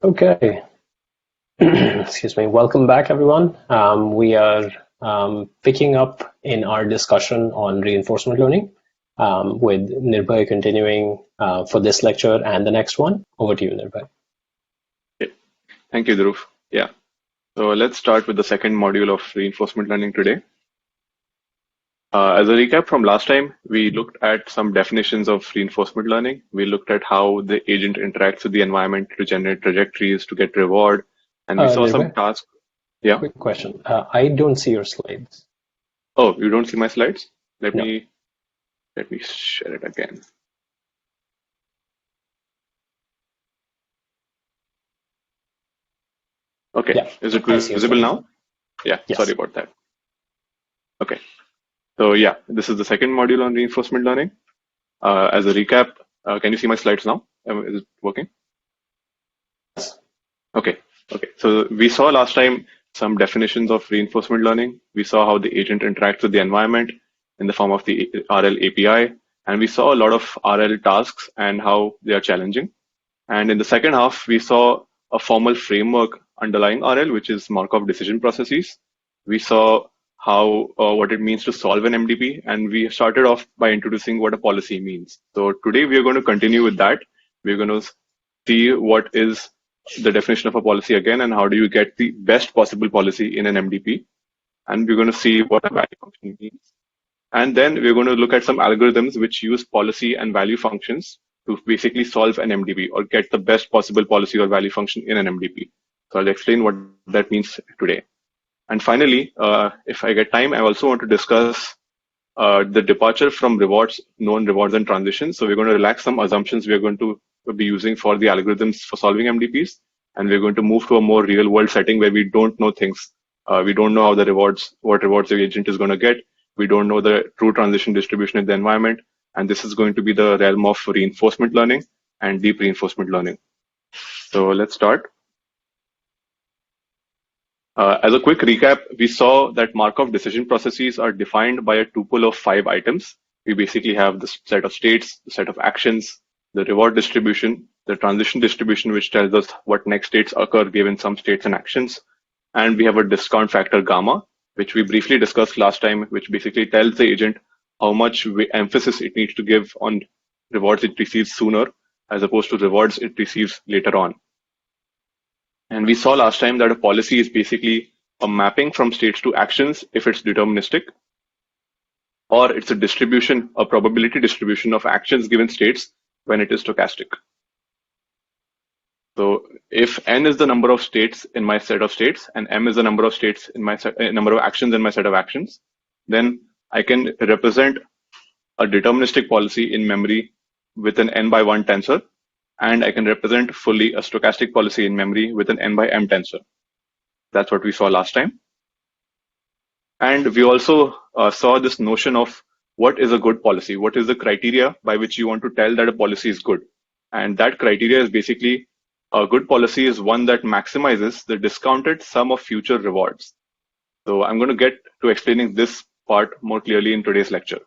Okay. Excuse me. Welcome back, everyone. We are picking up in our discussion on reinforcement learning with Nirbhay continuing for this lecture and the next one. Over to you, Nirbhay. Okay. Thank you, Dhruv. Yeah. So let's start with the second module of reinforcement learning today. As a recap from last time, we looked at some definitions of reinforcement learning. We looked at how the agent interacts with the environment to generate trajectories, to get reward, and we saw some Nirbhay, tasks. Yeah. quick question. I don't see your slides. Oh, you don't see my slides? Let No. me share it again. Okay. Yeah, Is it I see your visible slides. now? Yeah. Sorry Yes. about that. Okay. So yeah, this is the second module on reinforcement learning. As a recap, can you see my slides now? Is it working? Okay. Okay. So we saw last time some definitions of reinforcement learning. We saw how the agent interacts with the environment in the form of the RL API. And we saw a lot of RL tasks and how they are challenging. And in the second half, we saw a formal framework underlying RL, which is Markov decision processes. We saw how what it means to solve an MDP, and we started off by introducing what a policy means. So today we are going to continue with that. We're going to see what is the definition of a policy again, and how do you get the best possible policy in an MDP. And we're going to see what a value function means. And then we're going to look at some algorithms which use policy and value functions to basically solve an MDP or get the best possible policy or value function in an MDP. So I'll explain what that means today. And finally, if I get time, I also want to discuss the departure from rewards, known rewards and transitions. So we're going to relax some assumptions we are going to be using for the algorithms for solving MDPs. And we're going to move to a more real world setting where we don't know things. We don't know how what rewards the agent is going to get. We don't know the true transition distribution in the environment. And this is going to be the realm of reinforcement learning and deep reinforcement learning. So let's start. As a quick recap, we saw that Markov decision processes are defined by a tuple of 5 items. We basically have the set of states, the set of actions, the reward distribution, the transition distribution, which tells us what next states occur given some states and actions. And we have a discount factor gamma, which we briefly discussed last time, which basically tells the agent how much emphasis it needs to give on rewards it receives sooner as opposed to rewards it receives later on. And we saw last time that a policy is basically a mapping from states to actions if it's deterministic, or it's a distribution, a probability distribution of actions given states when it is stochastic. So if n is the number of states in my set of states and m is the number of states in my number of actions in my set of actions, then I can represent a deterministic policy in memory with an n by 1 tensor, and I can represent fully a stochastic policy in memory with an n by m tensor. That's what we saw last time. And we also saw this notion of what is a good policy, what is the criteria by which you want to tell that a policy is good. And that criteria is basically a good policy is one that maximizes the discounted sum of future rewards. So I'm going to get to explaining this part more clearly in today's lecture.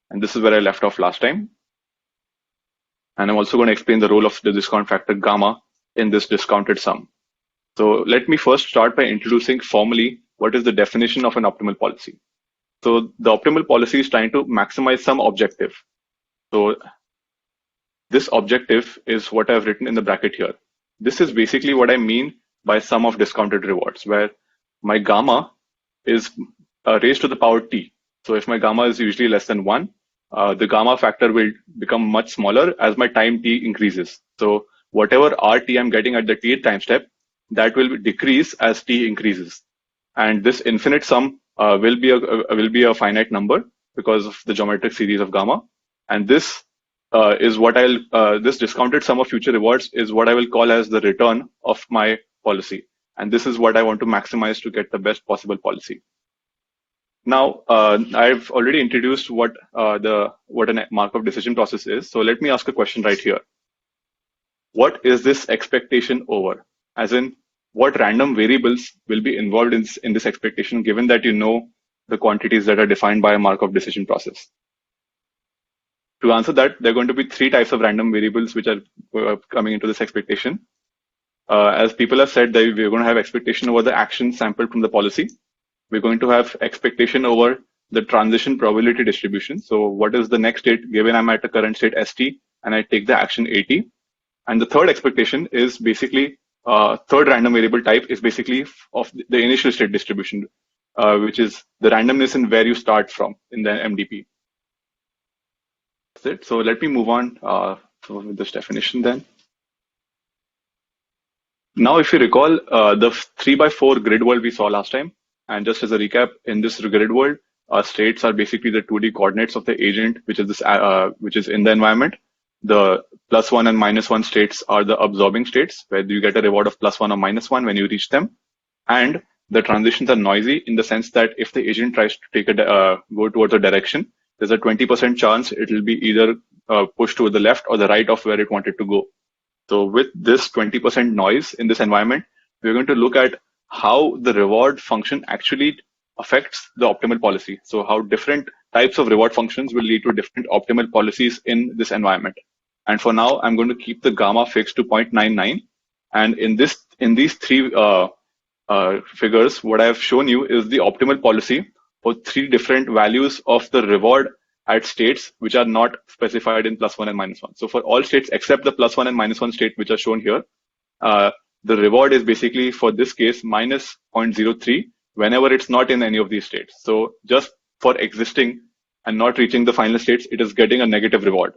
And this is where I left off last time. And I'm also going to explain the role of the discount factor gamma in this discounted sum. So let me first start by introducing formally what is the definition of an optimal policy. So the optimal policy is trying to maximize some objective. So this objective is what I've written in the bracket here. This is basically what I mean by sum of discounted rewards, where my gamma is raised to the power t. So if my gamma is usually less than 1, the gamma factor will become much smaller as my time t increases. So whatever RT I'm getting at the tth time step, that will decrease as t increases. And this infinite sum will be a finite number because of the geometric series of gamma. And this is what this discounted sum of future rewards is what I will call as the return of my policy. And this is what I want to maximize to get the best possible policy. Now, I've already introduced what a Markov decision process is. So let me ask a question right here. What is this expectation over? As in, what random variables will be involved in this expectation, given that you know the quantities that are defined by a Markov decision process? To answer that, there are going to be 3 types of random variables which are coming into this expectation. as people have said, that we're going to have expectation over the action sampled from the policy. We're going to have expectation over the transition probability distribution. So what is the next state given I'm at the current state ST and I take the action AT? And the third expectation is basically third random variable type is basically of the initial state distribution, which is the randomness in where you start from in the MDP. That's it. So let me move on to this definition then. Now, if you recall the 3x4 grid world we saw last time, and just as a recap, in this grid world, states are basically the 2D coordinates of the agent, which is this, which is in the environment. The +1 and -1 states are the absorbing states, where you get a reward of +1 or -1 when you reach them. And the transitions are noisy in the sense that if the agent tries to take go towards a direction, there's a 20% chance it will be either pushed to the left or the right of where it wanted to go. So with this 20% noise in this environment, we're going to look at how the reward function actually affects the optimal policy. So how different types of reward functions will lead to different optimal policies in this environment. And for now, I'm going to keep the gamma fixed to 0.99. And in these three figures, what I've shown you is the optimal policy for three different values of the reward at states which are not specified in +1 and -1. So for all states except the +1 and -1 state which are shown here, the reward is basically for this case -0.03 whenever it's not in any of these states. So just for existing and not reaching the final states, it is getting a negative reward.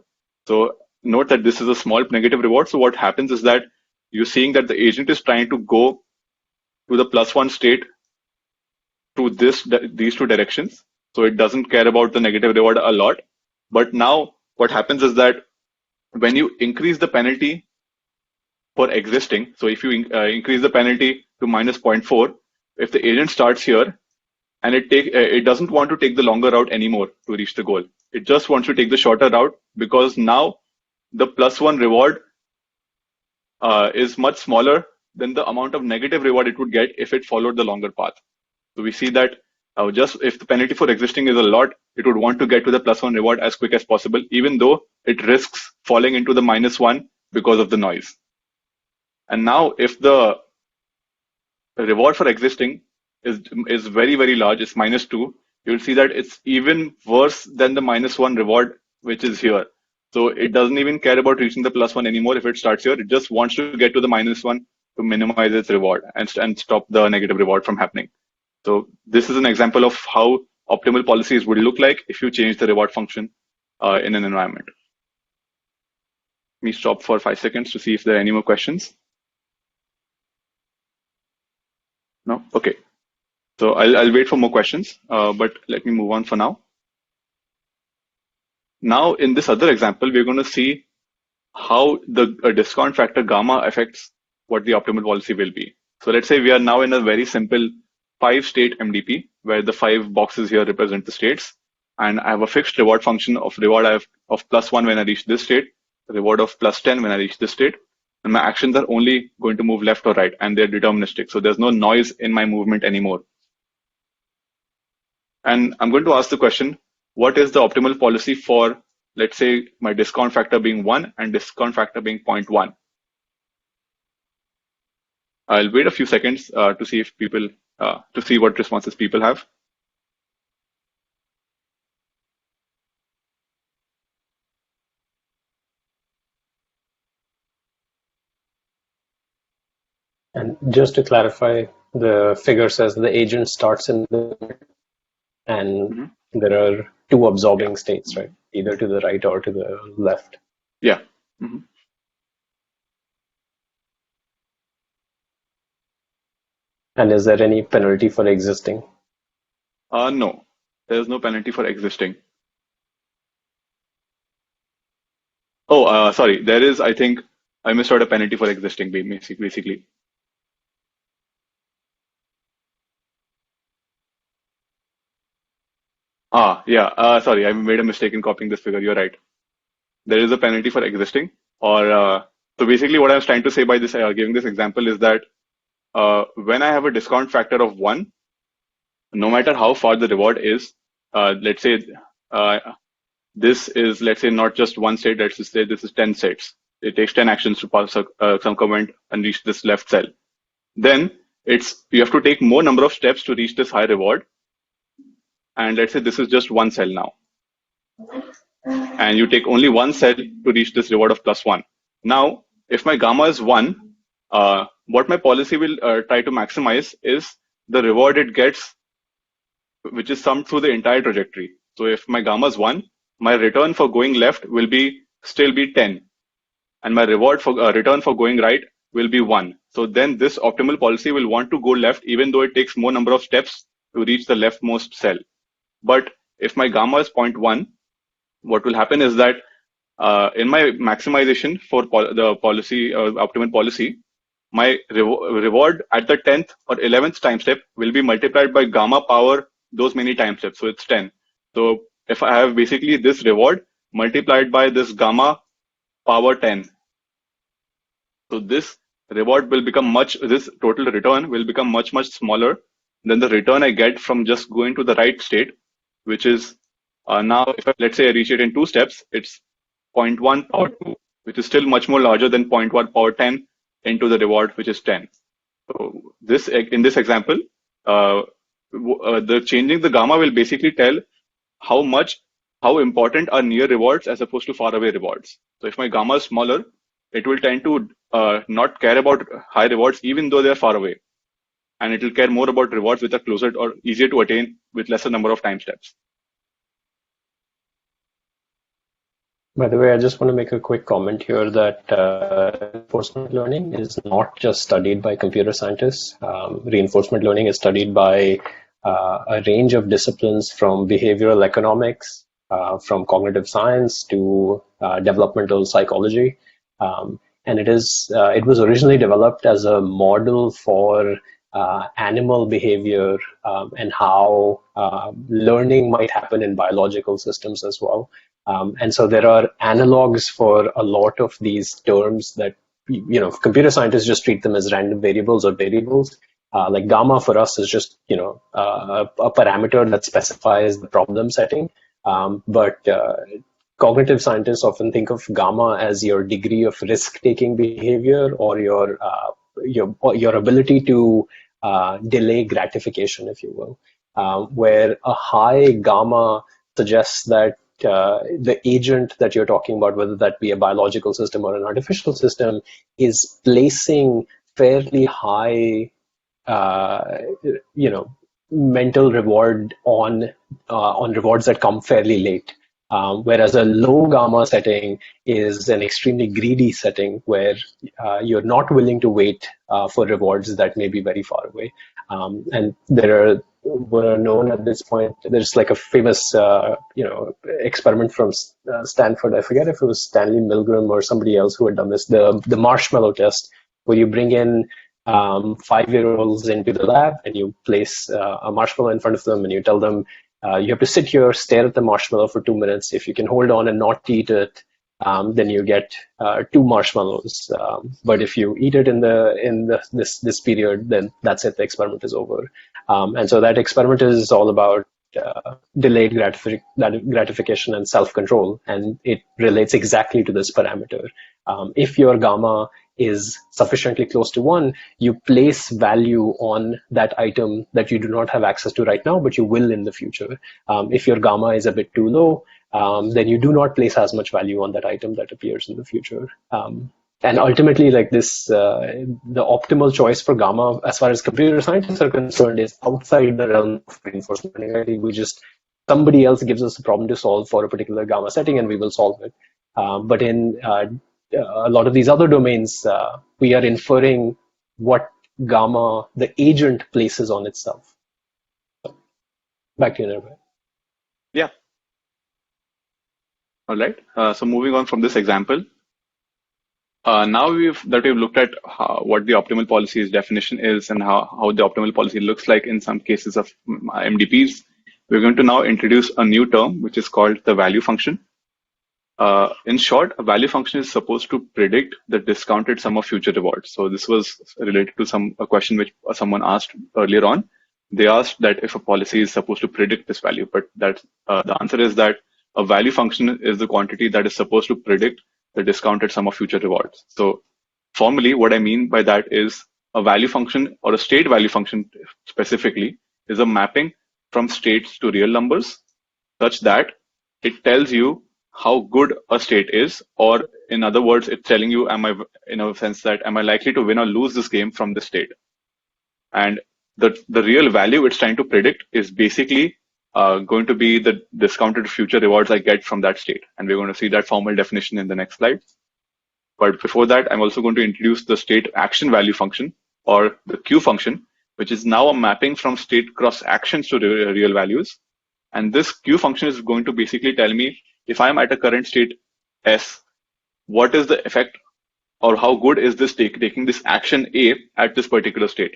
So note that this is a small negative reward. So what happens is that you're seeing that the agent is trying to go to the +1 state to these two directions. So it doesn't care about the negative reward a lot. But now what happens is that when you increase the penalty for existing, so if you increase the penalty to -0.4, if the agent starts here and it doesn't want to take the longer route anymore to reach the goal. It just wants to take the shorter route because now the +1 reward is much smaller than the amount of negative reward it would get if it followed the longer path. So we see that just if the penalty for existing is a lot, it would want to get to the +1 reward as quick as possible, even though it risks falling into the -1 because of the noise. And now if the reward for existing is very, very large, it's -2, you'll see that it's even worse than the -1 reward, which is here. So it doesn't even care about reaching the +1 anymore if it starts here. It just wants to get to the -1 to minimize its reward and stop the negative reward from happening. So this is an example of how optimal policies would look like if you change the reward function in an environment. Let me stop for 5 seconds to see if there are any more questions. No? Okay. So I'll wait for more questions, but let me move on for now. Now, in this other example, we're going to see how the discount factor gamma affects what the optimal policy will be. So let's say we are now in a very simple 5-state MDP, where the 5 boxes here represent the states. And I have a fixed reward function of reward I have of +1 when I reach this state, reward of +10 when I reach this state. And my actions are only going to move left or right, and they're deterministic. So there's no noise in my movement anymore. And I'm going to ask the question, what is the optimal policy for, let's say, my discount factor being 1 and discount factor being 0.1? I'll wait a few seconds to see if people, to see what responses people have. And just to clarify, the figure says the agent starts in the and there are 2 absorbing states, right? Either to the right or to the left. Yeah. And is there any penalty for existing? No, there's no penalty for existing. Oh, sorry, there is, I think, I missed out a penalty for existing, basically. Yeah, sorry, I made a mistake in copying this figure. You're right. There is a penalty for existing. So basically what I was trying to say by this, giving this example is that when I have a discount factor of 1, no matter how far the reward is, let's say this is, let's say, not just 1 state, let's just say this is 10 states. it takes 10 actions to pass some comment and reach this left cell. Then you have to take more number of steps to reach this high reward. And let's say this is just one cell now. And you take only one cell to reach this reward of +1. Now, if my gamma is 1, what my policy will try to maximize is the reward it gets, which is summed through the entire trajectory. So if my gamma is 1, my return for going left will still be 10. And my reward for return for going right will be 1. So then this optimal policy will want to go left, even though it takes more number of steps to reach the leftmost cell. But if my gamma is 0.1, what will happen is that in my maximization for the policy, optimal policy, my reward at the 10th or 11th time step will be multiplied by gamma power those many time steps. So it's 10. So if I have basically this reward multiplied by this gamma power 10. So this reward will become this total return will become much, much smaller than the return I get from just going to the right state, which is now, if let's say I reach it in 2 steps, it's 0.1 power 2, which is still much more larger than 0.1 power 10 into the reward, which is 10. So in this example, the changing the gamma will basically tell how important are near rewards as opposed to far away rewards. So if my gamma is smaller, it will tend to not care about high rewards even though they are far away, and it will care more about rewards which are closer or easier to attain with lesser number of time steps. By the way, I just want to make a quick comment here that reinforcement learning is not just studied by computer scientists. Reinforcement learning is studied by a range of disciplines, from behavioral economics, from cognitive science to developmental psychology. And it was originally developed as a model for animal behavior and how learning might happen in biological systems as well. And so there are analogs for a lot of these terms that, computer scientists just treat them as random variables or variables. Like gamma for us is just, a parameter that specifies the problem setting. But cognitive scientists often think of gamma as your degree of risk-taking behavior, or your ability to delay gratification, if you will, where a high gamma suggests that the agent that you're talking about, whether that be a biological system or an artificial system, is placing fairly high, mental reward on rewards that come fairly late. Whereas a low gamma setting is an extremely greedy setting where you're not willing to wait for rewards that may be very far away. And there were known at this point, there's like a famous experiment from Stanford. I forget if it was Stanley Milgram or somebody else who had done this, the marshmallow test, where you bring in 5-year-olds into the lab and you place a marshmallow in front of them and you tell them, you have to sit here, stare at the marshmallow for 2 minutes. If you can hold on and not eat it, then you get 2 marshmallows. But if you eat it in this period, then that's it. The experiment is over. And so that experiment is all about delayed gratification and self-control, and it relates exactly to this parameter. If your gamma is sufficiently close to 1, you place value on that item that you do not have access to right now, but you will in the future. If your gamma is a bit too low, then you do not place as much value on that item that appears in the future. And ultimately, like this, the optimal choice for gamma, as far as computer scientists are concerned, is outside the realm of reinforcement learning. I think somebody else gives us a problem to solve for a particular gamma setting, and we will solve it. But in a lot of these other domains, we are inferring what gamma the agent places on itself. So, back to you, Nirbhay. Yeah. All right. So moving on from this example, now we've looked at what the optimal policy's definition is and how the optimal policy looks like in some cases of MDPs. We're going to now introduce a new term, which is called the value function. In short, a value function is supposed to predict the discounted sum of future rewards. So this was related to a question which someone asked earlier on. They asked that if a policy is supposed to predict this value, but the answer is that a value function is the quantity that is supposed to predict the discounted sum of future rewards. So formally, what I mean by that is a value function, or a state value function specifically, is a mapping from states to real numbers such that it tells you how good a state is, or in other words, it's telling you, in a sense that, am I likely to win or lose this game from this state? And the real value it's trying to predict is basically going to be the discounted future rewards I get from that state. And we're going to see that formal definition in the next slide. But before that, I'm also going to introduce the state action value function, or the Q function, which is now a mapping from state cross actions to real values. And this Q function is going to basically tell me, if I'm at a current state S, what is the effect, or how good is this taking this action A at this particular state?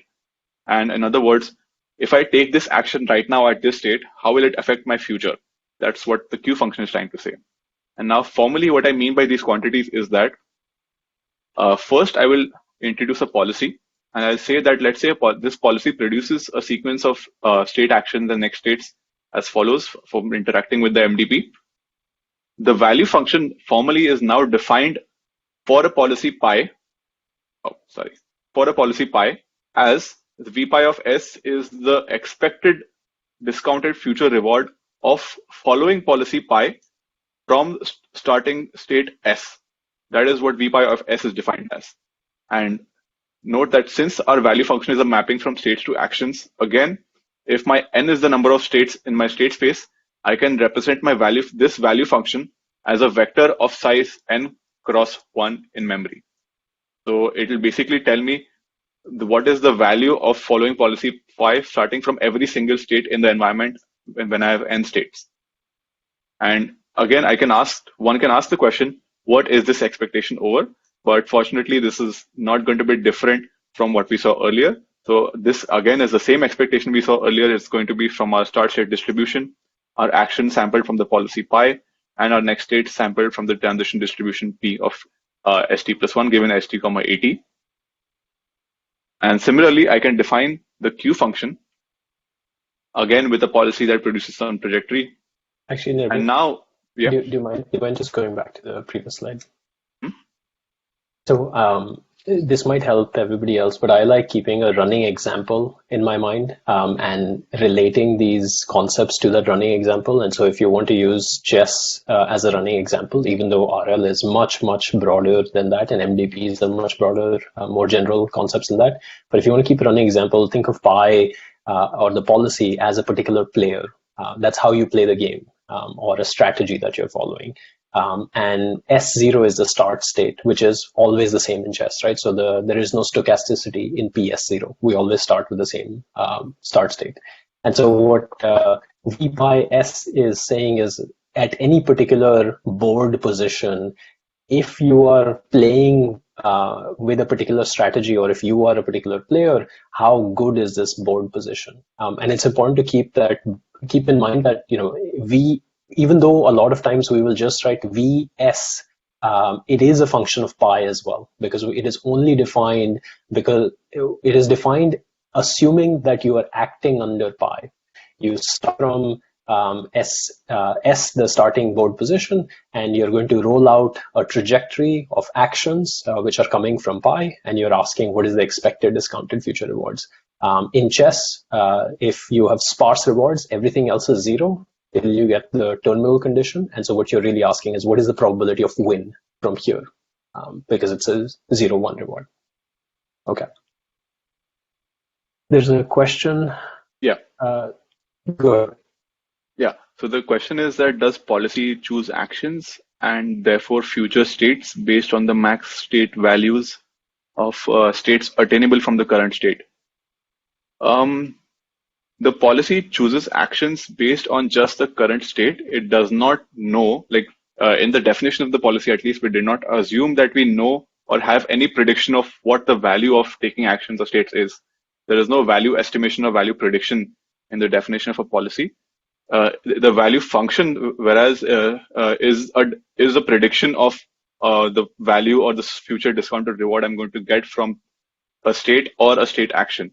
And in other words, if I take this action right now at this state, how will it affect my future? That's what the Q function is trying to say. And now formally, what I mean by these quantities is that first I will introduce a policy, and I'll say that, let's say this policy produces a sequence of state actions and next states as follows from interacting with the MDP. The value function formally is now defined for a policy pi, for a policy pi, as the V pi of S is the expected discounted future reward of following policy pi from starting state S. That is what V pi of S is defined as. And note that since our value function is a mapping from states to actions, again, if my n is the number of states in my state space, I can represent this value function as a vector of size n cross 1 in memory. So it will basically tell me what is the value of following policy pi starting from every single state in the environment when I have n states. And again, one can ask the question, what is this expectation over? But fortunately, this is not going to be different from what we saw earlier. So this again is the same expectation we saw earlier. It's going to be from our start state distribution, our action sampled from the policy pi, and our next state sampled from the transition distribution P of st plus 1 given st comma at. And similarly, I can define the Q function again with a policy that produces some trajectory. Actually, Nirbhay, and now, yeah. Do you mind just going back to the previous slide? So this might help everybody else, but I like keeping a running example in my mind and relating these concepts to that running example. And so if you want to use chess as a running example, even though RL is much, much broader than that, and MDPs are much broader, more general concepts than that. But if you want to keep a running example, think of pi or the policy as a particular player. That's how you play the game, or a strategy that you're following. And S0 is the start state, which is always the same in chess, right? So there is no stochasticity in PS0. We always start with the same start state. And so what V pi S is saying is, at any particular board position, if you are playing with a particular strategy, or if you are a particular player, how good is this board position? And it's important to keep in mind that, even though a lot of times we will just write Vs, it is a function of pi as well, because it is only defined assuming that you are acting under pi. You start from S, the starting board position, and you're going to roll out a trajectory of actions which are coming from pi, and you're asking what is the expected discounted future rewards. In chess, if you have sparse rewards, everything else is 0 till you get the terminal condition. And so what you're really asking is, what is the probability of win from here? Because it's a 0-1 reward. Okay. There's a question. Yeah. Go ahead. Yeah. So the question is that, does policy choose actions and therefore future states based on the max state values of states attainable from the current state? The policy chooses actions based on just the current state. It does not know, in the definition of the policy at least, we did not assume that we know or have any prediction of what the value of taking actions or states is. There is no value estimation or value prediction in the definition of a policy. The value function, whereas, is a prediction of the value or the future discounted reward I'm going to get from a state or a state action.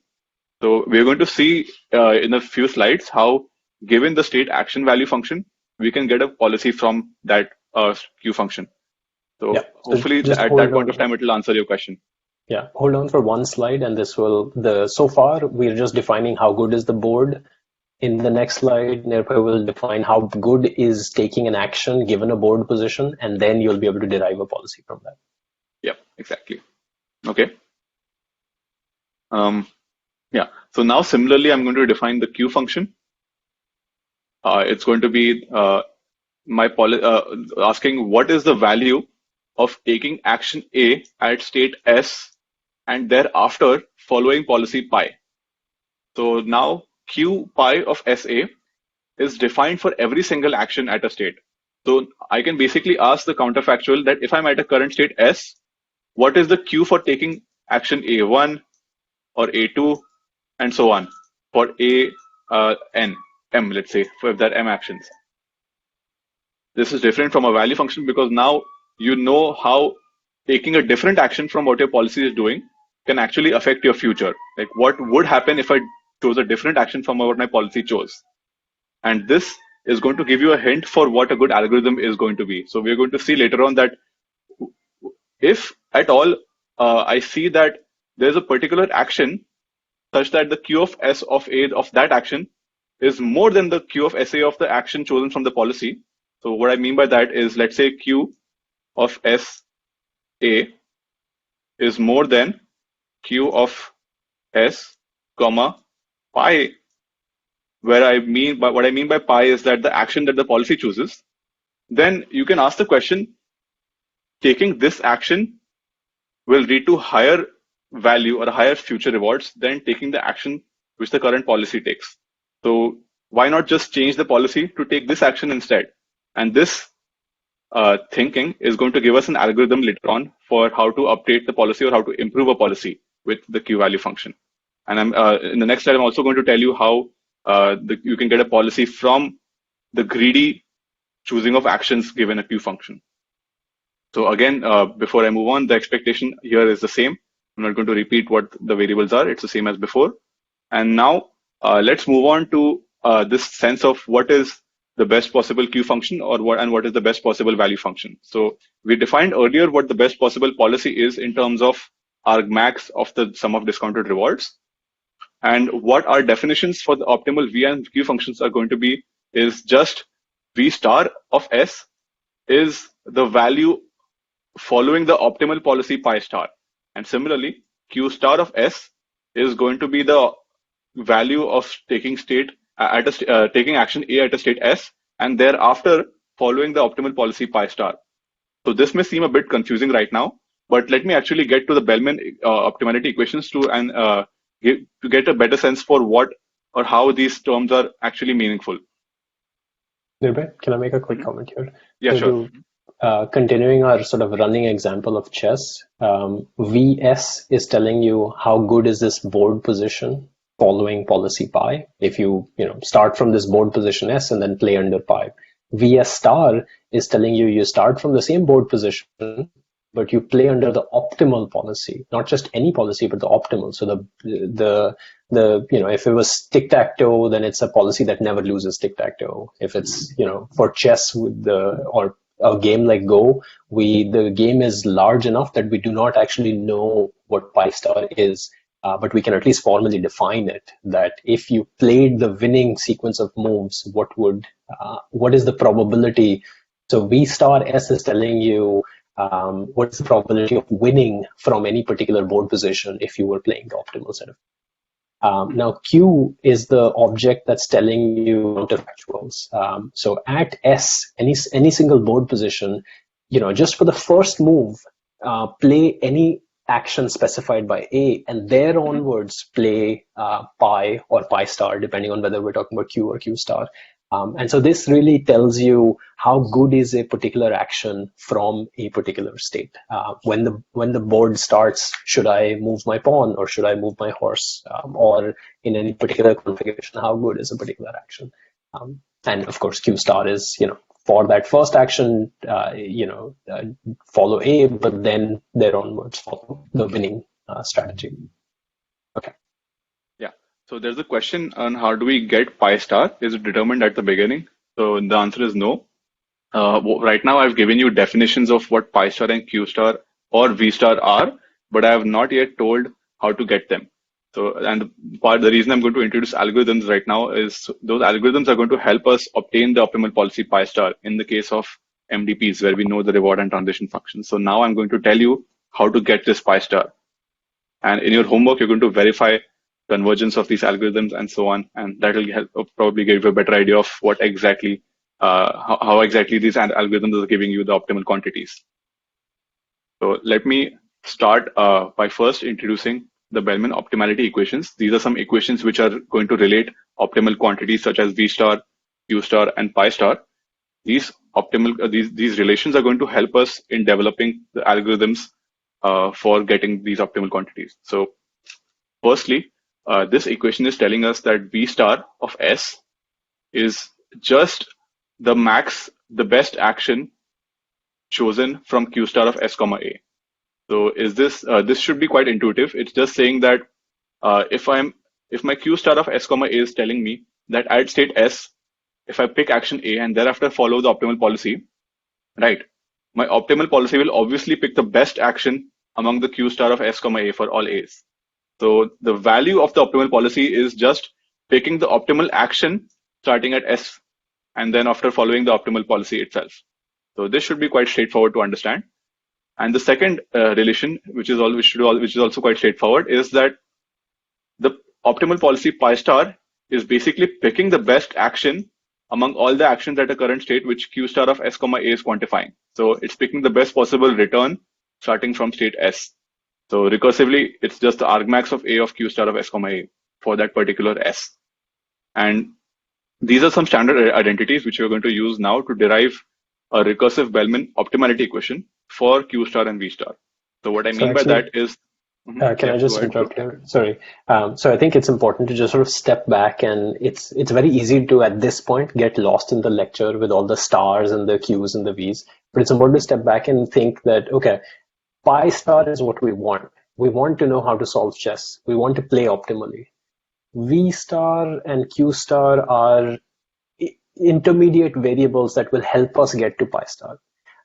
So we're going to see in a few slides how, given the state action value function, we can get a policy from that Q function. So Yeah. So hopefully just at that hold point of on. time, it will answer your question. Yeah, hold on for one slide, and this will so far we're just defining how good is the board. In the next slide, Nirbhay will define how good is taking an action given a board position, and then you'll be able to derive a policy from that. Yep, exactly. Okay. Yeah. So now similarly, I'm going to define the Q function. It's going to be asking what is the value of taking action A at state S and thereafter following policy pi. So now Q pi of SA is defined for every single action at a state. So I can basically ask the counterfactual that if I'm at a current state S, what is the Q for taking action A1 or A2 and so on for M, let's say, for if there are M actions. This is different from a value function because now you know how taking a different action from what your policy is doing can actually affect your future. Like what would happen if I chose a different action from what my policy chose. And this is going to give you a hint for what a good algorithm is going to be. So we're going to see later on that if at all I see that there's a particular action such that the Q of S of A of that action is more than the Q of SA of the action chosen from the policy. So what I mean by that is, let's say Q of SA is more than Q of S, comma, pi, where what I mean by pi is that the action that the policy chooses, then you can ask the question, taking this action will lead to higher value or higher future rewards than taking the action which the current policy takes. So why not just change the policy to take this action instead? And this thinking is going to give us an algorithm later on for how to update the policy or how to improve a policy with the Qvalue function. And in the next slide, I'm also going to tell you how you can get a policy from the greedy choosing of actions given a Q function. So again, before I move on, the expectation here is the same. I'm not going to repeat what the variables are. It's the same as before. And now let's move on to this sense of what is the best possible Q function or what is the best possible value function. So we defined earlier what the best possible policy is in terms of argmax of the sum of discounted rewards. And what our definitions for the optimal V and Q functions are going to be is just V star of S is the value following the optimal policy pi star. And similarly, Q star of S is going to be the value of taking taking action A at a state S and thereafter following the optimal policy pi star. So this may seem a bit confusing right now, but let me actually get to the Bellman optimality equations to get a better sense for what or how these terms are actually meaningful. Nirbhay, can I make a quick comment here? Yeah, sure. Continuing our sort of running example of chess, VS is telling you how good is this board position following policy pi. If you start from this board position S and then play under pi. VS star is telling you start from the same board position, but you play under the optimal policy, not just any policy, but the optimal. So if it was tic-tac-toe, then it's a policy that never loses tic-tac-toe. If it's for chess or a game like Go, the game is large enough that we do not actually know what pi star is, but we can at least formally define it. That if you played the winning sequence of moves, what is the probability? So V star S is telling you what's the probability of winning from any particular board position if you were playing the optimal set of. Now Q is the object that's telling you counterfactuals. So at S, any single board position, just for the first move, play any action specified by A, and there onwards play pi or pi star, depending on whether we're talking about Q or Q star. And so this really tells you how good is a particular action from a particular state. When the board starts, should I move my pawn or should I move my horse? Or in any particular configuration, how good is a particular action? And of course, Q star is, for that first action, follow A, but then there onwards follow the winning strategy. Okay. So there's a question on how do we get pi star? Is it determined at the beginning? So the answer is no. Right now I've given you definitions of what pi star and q star or v star are, but I have not yet told how to get them. So, and the reason I'm going to introduce algorithms right now is those algorithms are going to help us obtain the optimal policy pi star in the case of MDPs where we know the reward and transition functions. So now I'm going to tell you how to get this pi star. And in your homework, you're going to verify convergence of these algorithms and so on. And that will help, probably give you a better idea of what exactly, how exactly these algorithms are giving you the optimal quantities. So let me start by first introducing the Bellman optimality equations. These are some equations which are going to relate optimal quantities such as V star, Q star, and pi star. These these relations are going to help us in developing the algorithms for getting these optimal quantities. So firstly, this equation is telling us that V star of S is just the best action chosen from Q star of S comma A. So is this should be quite intuitive. It's just saying that if my Q star of S comma A is telling me that at state S, if I pick action A and thereafter follow the optimal policy, right? My optimal policy will obviously pick the best action among the Q star of S comma A for all A's. So the value of the optimal policy is just picking the optimal action starting at S and then after following the optimal policy itself. So this should be quite straightforward to understand. And the second relation, which is also quite straightforward, is that the optimal policy pi star is basically picking the best action among all the actions at a current state, which Q star of S comma A is quantifying. So it's picking the best possible return starting from state S. So recursively, it's just the argmax of A of Q star of S comma A for that particular S. And these are some standard identities which we're going to use now to derive a recursive Bellman optimality equation for Q star and V star. So what I mean by that is, can I just interrupt here? Sorry. So I think it's important to just sort of step back, and it's very easy to at this point get lost in the lecture with all the stars and the Qs and the Vs. But it's important to step back and think that, okay, pi star is what we want. We want to know how to solve chess. We want to play optimally. V star and Q star are intermediate variables that will help us get to pi star.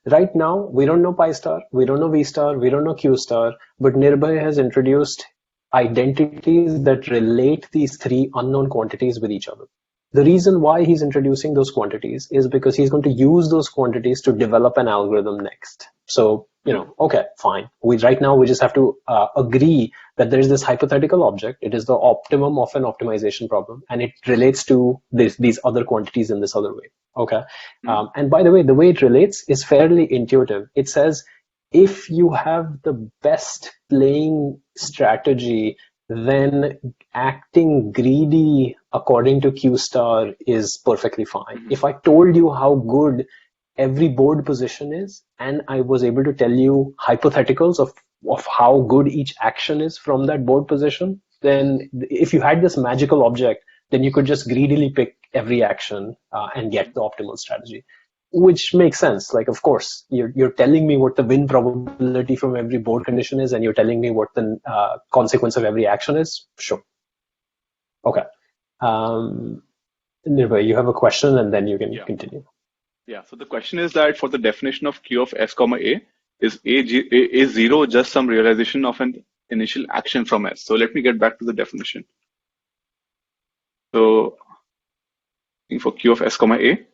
Right now, we don't know pi star, we don't know V star, we don't know Q star, but Nirbhay has introduced identities that relate these three unknown quantities with each other. The reason why he's introducing those quantities is because he's going to use those quantities to develop an algorithm next. So, okay, fine. Right now we just have to agree that there is this hypothetical object. It is the optimum of an optimization problem, and it relates to these other quantities in this other way. Okay. And by the way it relates is fairly intuitive. It says, if you have the best playing strategy, then acting greedy according to Q star is perfectly fine. If I told you how good every board position is, and I was able to tell you hypotheticals of how good each action is from that board position, then if you had this magical object, then you could just greedily pick every action and get the optimal strategy, which makes sense. Like, of course, you're telling me what the win probability from every board condition is, and you're telling me what the consequence of every action is. Sure. Okay. Nirbhay, you have a question, and then you can continue. Yeah. So the question is that for the definition of Q of S comma A, is A0 just some realization of an initial action from S? So let me get back to the definition. So for Q of S comma A,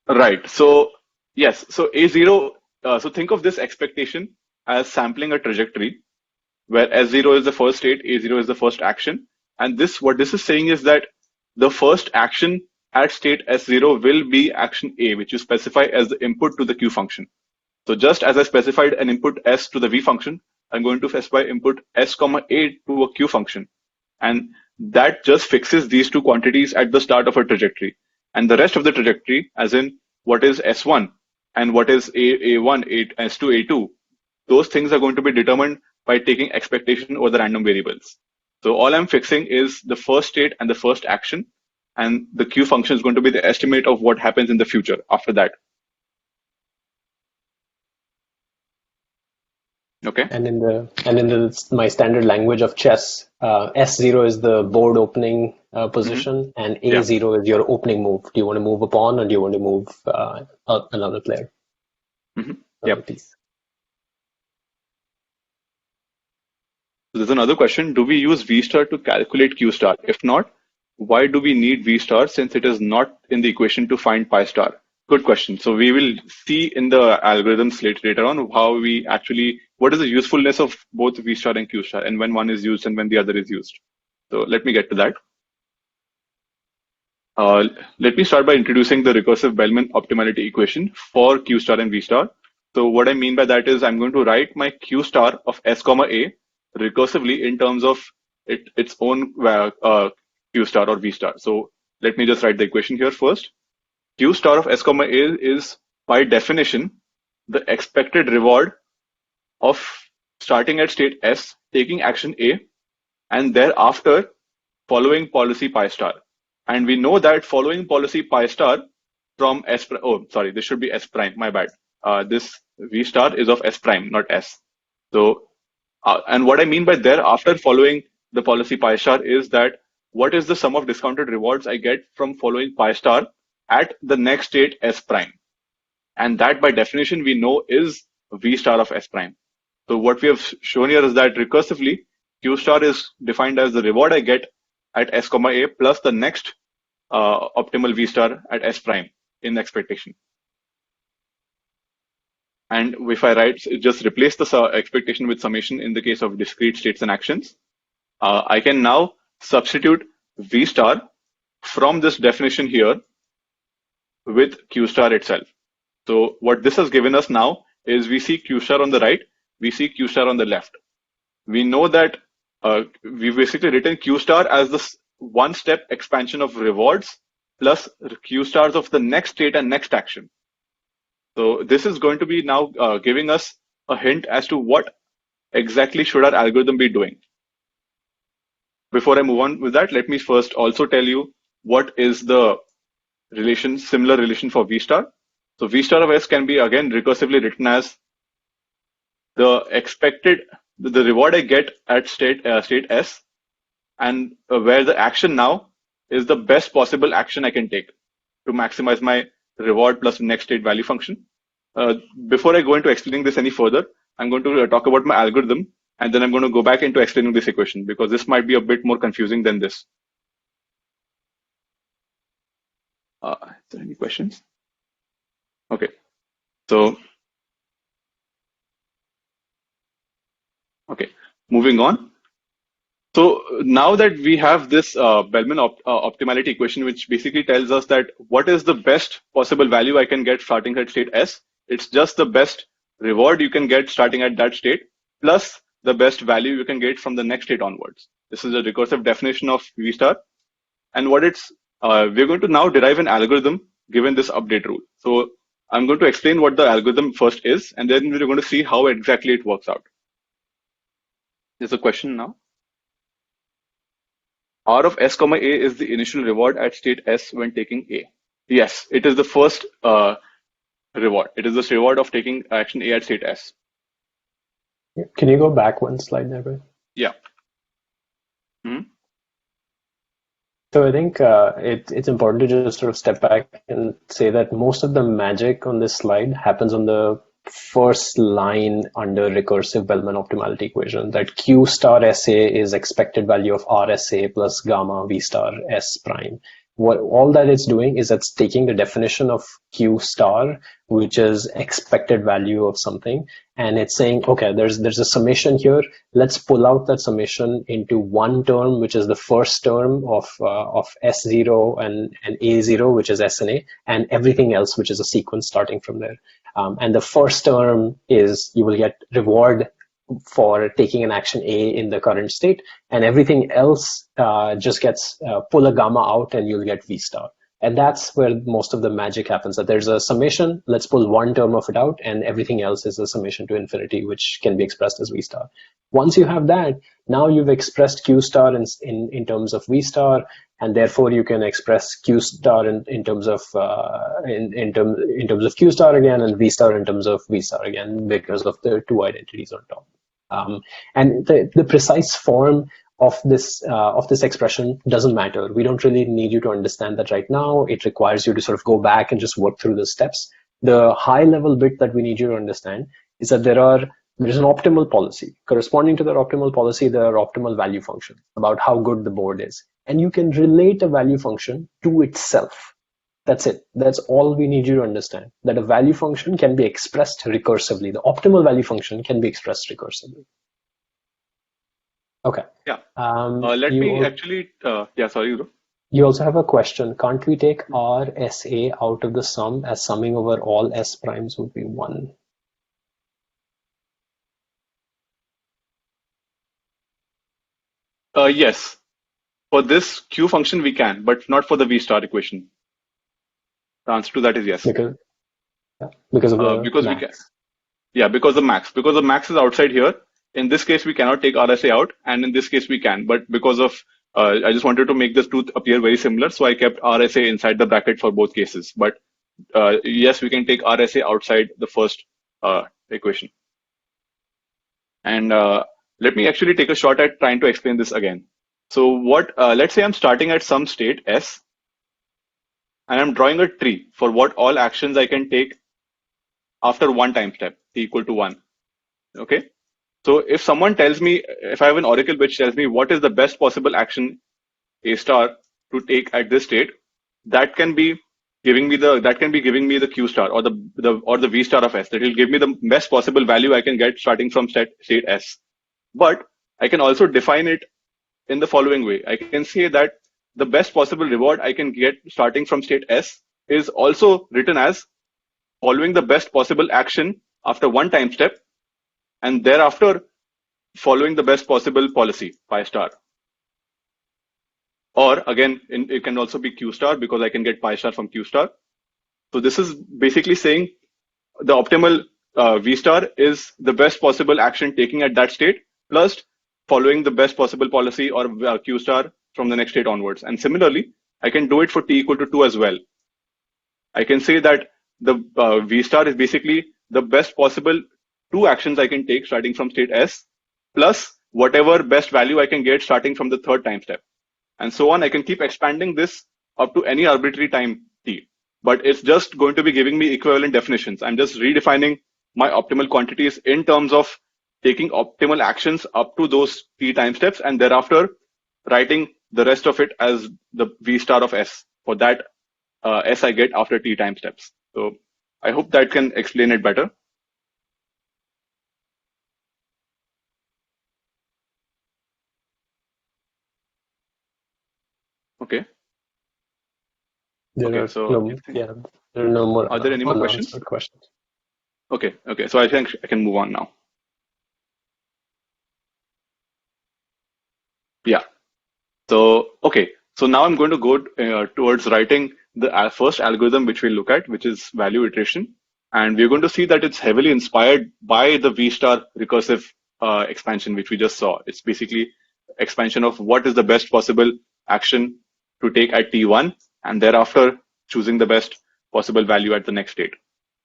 right. So yes. So A0. So think of this expectation as sampling a trajectory where S0 is the first state, A0 is the first action, and what this is saying is that the first action at state S0 will be action A, which you specify as the input to the Q function. So just as I specified an input S to the V function, I'm going to specify input S comma A to a Q function. And that just fixes these two quantities at the start of a trajectory. And the rest of the trajectory, as in what is S1 and what is A1, S2, A2, those things are going to be determined by taking expectation over the random variables. So all I'm fixing is the first state and the first action, and the Q function is going to be the estimate of what happens in the future after that. Okay. And in my standard language of chess, S0 is the board opening Hmm. position, and Yeah. A0 is your opening move. Do you want to move a pawn, or do you want to move another player, Hmm. another Yep. piece? So there's another question. Do we use V star to calculate Q star? If not, why do we need V star since it is not in the equation to find pi star? Good question. So we will see in the algorithms later on how we actually, what is the usefulness of both V star and Q star, and when one is used and when the other is used. So let me get to that. Uh, Let me start by introducing the recursive Bellman optimality equation for Q star and V star. So what I mean by that is I'm going to write my Q star of S comma A recursively in terms of its own Q star or V star. So let me just write the equation here first. Q star of S comma A is by definition the expected reward of starting at state S, taking action A, and thereafter following policy pi star. And we know that following policy pi star from S prime, oh, sorry, this should be S prime, my bad. This V star is of S prime, not S. So, and what I mean by thereafter following the policy pi star is that what is the sum of discounted rewards I get from following pi star at the next state S prime. And that by definition we know is V star of S prime. So what we have shown here is that recursively, Q star is defined as the reward I get at S comma A plus the next optimal V star at S prime in expectation. And if I write, just replace the expectation with summation in the case of discrete states and actions, I can now substitute V star from this definition here with Q star itself. So what this has given us now is we see Q star on the right, we see Q star on the left. We know that we've basically written Q star as the one step expansion of rewards plus Q stars of the next state and next action. So this is going to be now giving us a hint as to what exactly should our algorithm be doing. Before I move on with that, let me first also tell you what is the similar relation for V star. So V star of S can be again recursively written as the reward I get at state S, and where the action now is the best possible action I can take to maximize my reward plus next state value function. Before I go into explaining this any further, I'm going to talk about my algorithm, and then I'm going to go back into explaining this equation because this might be a bit more confusing than this. Is there any questions? Okay, so okay, moving on. So now that we have this Bellman optimality equation, which basically tells us that what is the best possible value I can get starting at state S, it's just the best reward you can get starting at that state, plus the best value you can get from the next state onwards. This is a recursive definition of V star. And we're going to now derive an algorithm given this update rule. So I'm going to explain what the algorithm first is, and then we're going to see how exactly it works out. There's a question now. R of S comma A is the initial reward at state S when taking A. Yes, it is the first reward. It is the reward of taking action A at state S. Can you go back one slide, Nirbhay? Yeah. Hmm. So I think it's important to just sort of step back and say that most of the magic on this slide happens on the first line under recursive Bellman optimality equation, that Q star SA is expected value of RSA plus gamma V star S prime. What all that it's doing is it's taking the definition of Q star, which is expected value of something, and it's saying, okay, there's a summation here. Let's pull out that summation into one term, which is the first term of S0 and A0, which is S and A, and everything else, which is a sequence starting from there. And the first term is you will get reward for taking an action A in the current state, and everything else just gets pull a gamma out and you'll get V star. And that's where most of the magic happens, that there's a summation, let's pull one term of it out, and everything else is a summation to infinity, which can be expressed as V star. Once you have that, now you've expressed Q star in terms of V star, and therefore you can express Q star in terms of in terms of Q star again, and V star in terms of V star again, because of the two identities on top. And the precise form of this expression doesn't matter. We don't really need you to understand that right now. It requires you to sort of go back and just work through the steps. The high level bit that we need you to understand is that there's an optimal policy. Corresponding to that optimal policy, there are optimal value functions about how good the board is. And you can relate a value function to itself. That's it. That's all we need you to understand, that a value function can be expressed recursively. The optimal value function can be expressed recursively. Okay. Yeah. Yeah, sorry, bro. You also have a question. Can't we take RSA out of the sum, as summing over all S primes would be 1? Yes. For this Q function we can, but not for the V star equation. The answer to that is yes. Because of the because max. we can. Yeah, because the max. Because the max is outside here. In this case, we cannot take RSA out, and in this case, we can. But because of, I just wanted to make this truth appear very similar, so I kept RSA inside the bracket for both cases. But yes, we can take RSA outside the first equation. And let me actually take a shot at trying to explain this again. So let's say I'm starting at some state S, and I'm drawing a tree for what all actions I can take after one time step, t equal to 1. Okay. So if someone tells me, if I have an oracle which tells me what is the best possible action A star to take at this state, that can be giving me the Q star or the V star of S. That will give me the best possible value I can get starting from state S. But I can also define it in the following way. I can say that the best possible reward I can get starting from state S is also written as following the best possible action after one time step, and thereafter following the best possible policy, pi star. Or again, it can also be Q star, because I can get pi star from Q star. So this is basically saying the optimal V star is the best possible action taking at that state, plus following the best possible policy or Q star from the next state onwards. And similarly, I can do it for t equal to 2 as well. I can say that the V star is basically the best possible 2 actions I can take starting from state S, plus whatever best value I can get starting from the third time step. And so on. I can keep expanding this up to any arbitrary time t. But it's just going to be giving me equivalent definitions. I'm just redefining my optimal quantities in terms of taking optimal actions up to those t time steps, and thereafter writing the rest of it as the V star of S for that S I get after t time steps. So I hope that can explain it better. Okay. There are no more. Are there any more questions? Okay. So I think I can move on now. Yeah. So now I'm going to go towards writing the first algorithm which we'll look at, which is value iteration, and we're going to see that it's heavily inspired by the V star recursive expansion which we just saw. It's basically expansion of what is the best possible action to take at t1, and thereafter choosing the best possible value at the next state.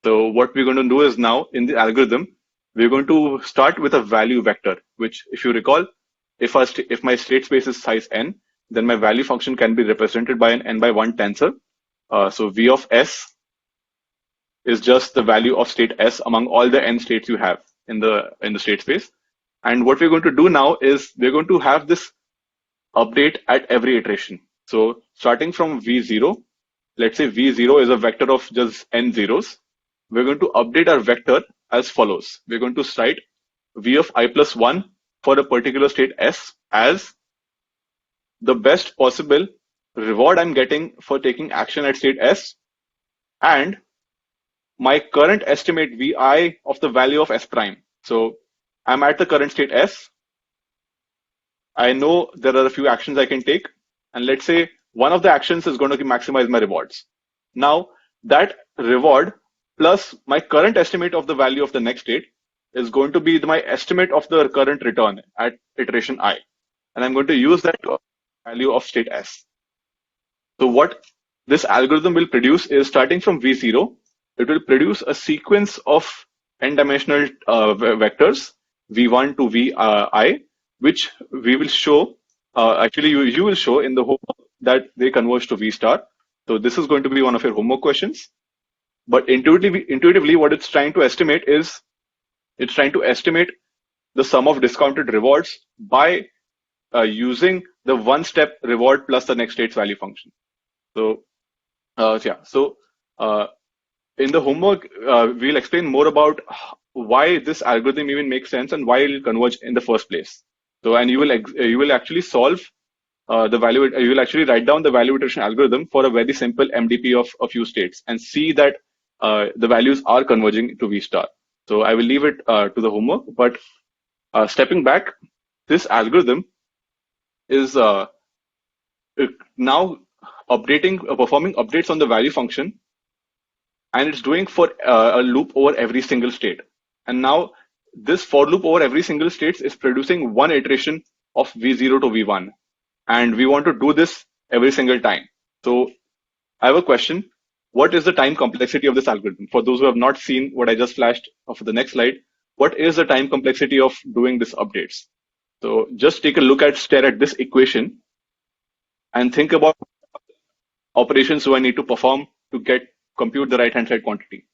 So what we're going to do is, now in the algorithm, we're going to start with a value vector, which, if you recall, if my state space is size n, then my value function can be represented by an n by 1 tensor. So V of S is just the value of state S among all the n states you have in the state space. And what we're going to do now is we're going to have this update at every iteration. So starting from V0, let's say V0 is a vector of just n zeros. We're going to update our vector as follows. We're going to cite V of I plus 1 for a particular state S as the best possible reward I'm getting for taking action at state S, and my current estimate Vi of the value of S prime. So I'm at the current state S. I know there are a few actions I can take, and let's say one of the actions is going to maximize my rewards. Now, that reward plus my current estimate of the value of the next state is going to be my estimate of the current return at iteration I. And I'm going to use that value of state S. So what this algorithm will produce is, starting from V0, it will produce a sequence of n-dimensional vectors, V1 to Vi, which we will show, actually you will show in the homework that they converge to V star. So this is going to be one of your homework questions. But intuitively, what it's trying to estimate is, it's trying to estimate the sum of discounted rewards by using the one-step reward plus the next state's value function. So in the homework, we'll explain more about why this algorithm even makes sense and why it will converge in the first place. So, and you will actually solve you will actually write down the value iteration algorithm for a very simple MDP of a few states and see that the values are converging to V star. So I will leave it to the homework, but stepping back, this algorithm is now performing updates on the value function, and it's doing for a loop over every single state. And now this for loop over every single state is producing one iteration of V0 to V1. And we want to do this every single time. So I have a question. What is the time complexity of this algorithm? For those who have not seen what I just flashed for the next slide, what is the time complexity of doing this updates? So just stare at this equation and think about operations do I need to perform to compute the right-hand side quantity.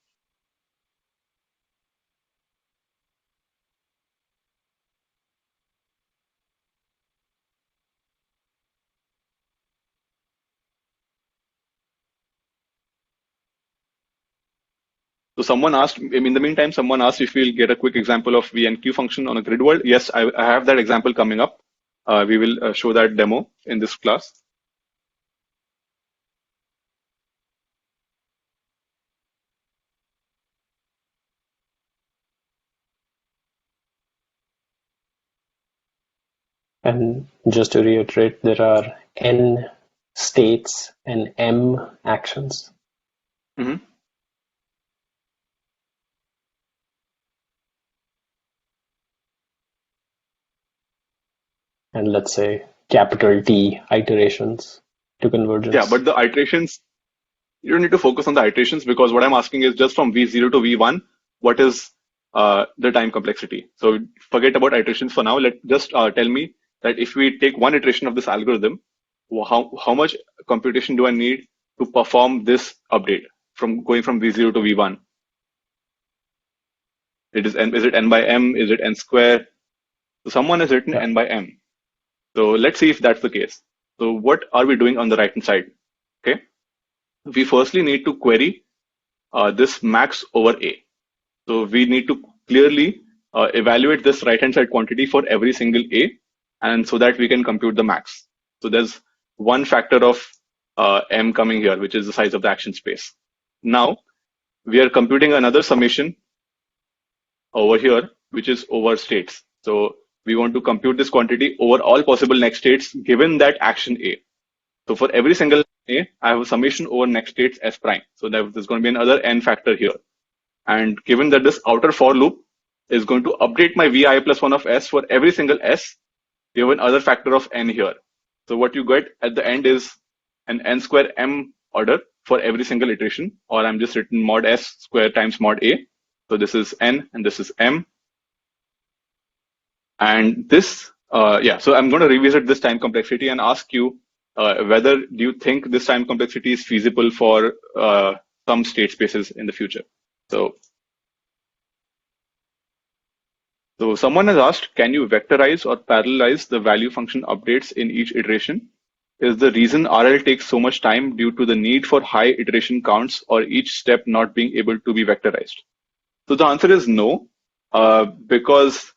So someone asked, in the meantime, someone asked if we'll get a quick example of V and Q function on a grid world. Yes, I have that example coming up. We will show that demo in this class. And just to reiterate, there are N states and M actions. Mm-hmm. And let's say capital T iterations to convergence. Yeah, but the iterations, you don't need to focus on the iterations, because what I'm asking is just from V0 to V1, what is the time complexity? So forget about iterations for now. Just tell me that if we take one iteration of this algorithm, how much computation do I need to perform this update from going from V0 to V1? Is it n by m? Is it n square? So someone has written n by m. So let's see if that's the case. So what are we doing on the right hand side? Okay, we firstly need to query this max over a. So we need to clearly evaluate this right hand side quantity for every single a, and so that we can compute the max. So there's one factor of m coming here, which is the size of the action space. Now we are computing another summation over here, which is over states. So we want to compute this quantity over all possible next states given that action A. So for every single A, I have a summation over next states S prime. So there's going to be another n factor here. And given that this outer for loop is going to update my Vi plus 1 of S for every single S, we have another factor of n here. So what you get at the end is an n square m order for every single iteration, or I'm just written mod S square times mod A. So this is n and this is m. And this, so I'm going to revisit this time complexity and ask you whether do you think this time complexity is feasible for some state spaces in the future. So someone has asked, can you vectorize or parallelize the value function updates in each iteration? Is the reason RL takes so much time due to the need for high iteration counts or each step not being able to be vectorized? So the answer is no, because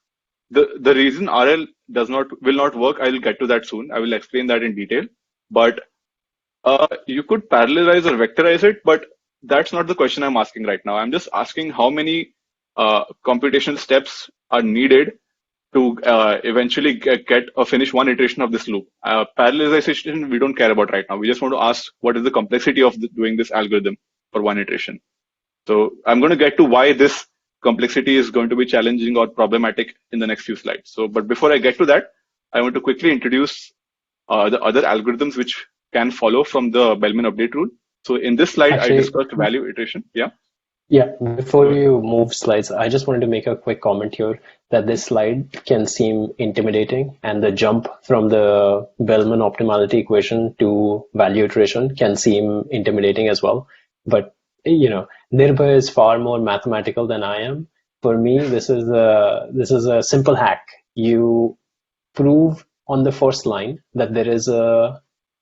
the reason RL will not work, I will get to that soon. I will explain that in detail. But you could parallelize or vectorize it, but that's not the question I'm asking right now. I'm just asking how many computational steps are needed to eventually get or finish one iteration of this loop. Parallelization we don't care about right now. We just want to ask what is the complexity of doing this algorithm for one iteration. So I'm going to get to why this complexity is going to be challenging or problematic in the next few slides. So, but before I get to that, I want to quickly introduce the other algorithms which can follow from the Bellman update rule. So in this slide, I Actually, discussed value iteration. Yeah. yeah, before Go ahead. you move slides, I just wanted to make a quick comment here that this slide can seem intimidating, and the jump from the Bellman optimality equation to value iteration can seem intimidating as well. But Nirbhay is far more mathematical than I am. For me, this is a simple hack. You prove on the first line that there is a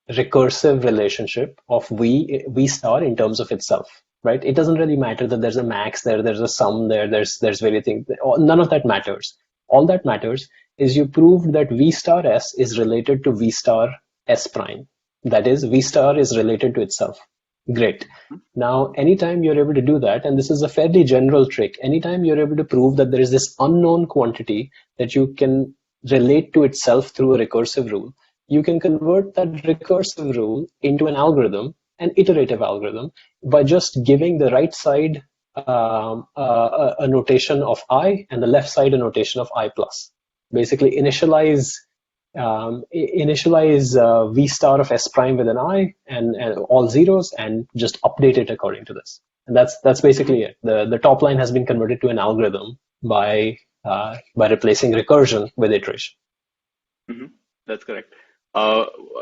recursive relationship of v star in terms of itself, right? It doesn't really matter that there's a max there, there's a sum there, there's various things. None of that matters. All that matters is you proved that v star s is related to v star s prime. That is, v star is related to itself. Great. Now, anytime you're able to do that, and this is a fairly general trick, anytime you're able to prove that there is this unknown quantity that you can relate to itself through a recursive rule, you can convert that recursive rule into an algorithm, an iterative algorithm, by just giving the right side a notation of I and the left side a notation of I plus. Basically, initialize v star of s prime with an I and all zeros, and just update it according to this. And that's basically it. The top line has been converted to an algorithm by replacing recursion with iteration. Mm-hmm. That's correct.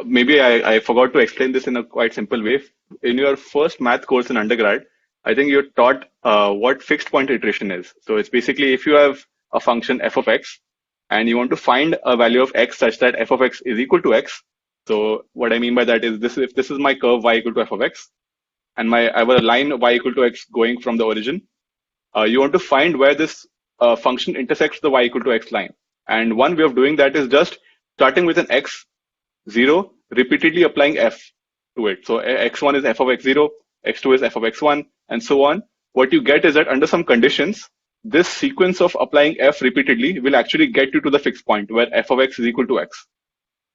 Maybe I forgot to explain this in a quite simple way. In your first math course in undergrad, I think you're taught what fixed point iteration is. So it's basically if you have a function f of x and you want to find a value of x such that f of x is equal to x. So what I mean by that is if this is my curve y equal to f of x, and I have a line y equal to x going from the origin, you want to find where this function intersects the y equal to x line. And one way of doing that is just starting with an x0, repeatedly applying f to it. So x1 is f of x0, x2 is f of x1, and so on. What you get is that under some conditions, this sequence of applying f repeatedly will actually get you to the fixed point where f of x is equal to x.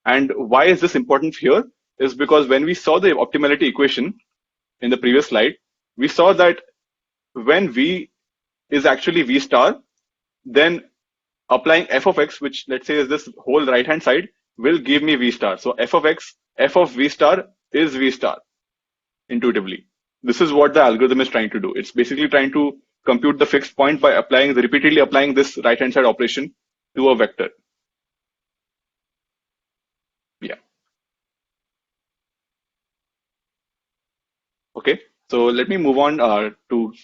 And why is this important here? Is because when we saw the optimality equation in the previous slide, we saw that when v is actually v star, then applying f of x, which let's say is this whole right hand side, will give me v star. So f of x, f of v star is v star intuitively. This is what the algorithm is trying to do. It's basically trying to compute the fixed point by repeatedly applying this right hand side operation to a vector. Yeah. Okay. So let me move on to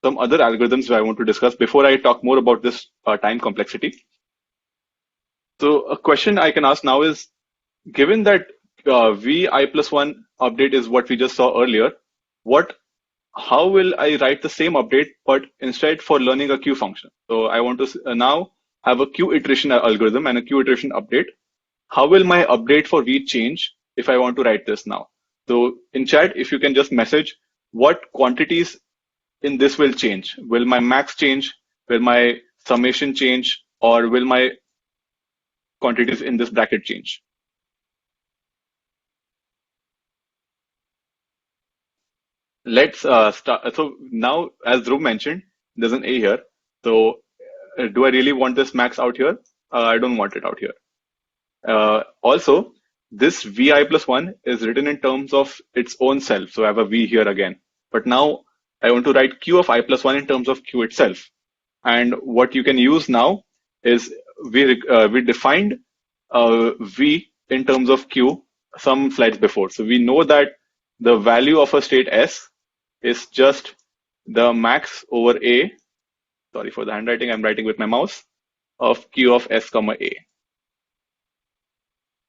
some other algorithms that I want to discuss before I talk more about this time complexity. So a question I can ask now is, given that vi+1 update is what we just saw earlier, how will I write the same update, but instead for learning a Q function? So I want to now have a Q iteration algorithm and a Q iteration update. How will my update for V change if I want to write this now? So in chat, if you can just message what quantities in this will change. Will my max change? Will my summation change? Or will my quantities in this bracket change? Let's start. So now, as Dhruv mentioned, there's an A here. So do I really want this max out here? I don't want it out here. Also, this vi+1 is written in terms of its own self. So I have a v here again. But now I want to write q of i+1 in terms of q itself. And what you can use now is we defined v in terms of q some slides before. So we know that the value of a state s is just the max over a. Sorry for the handwriting, I'm writing with my mouse, of q of s comma a.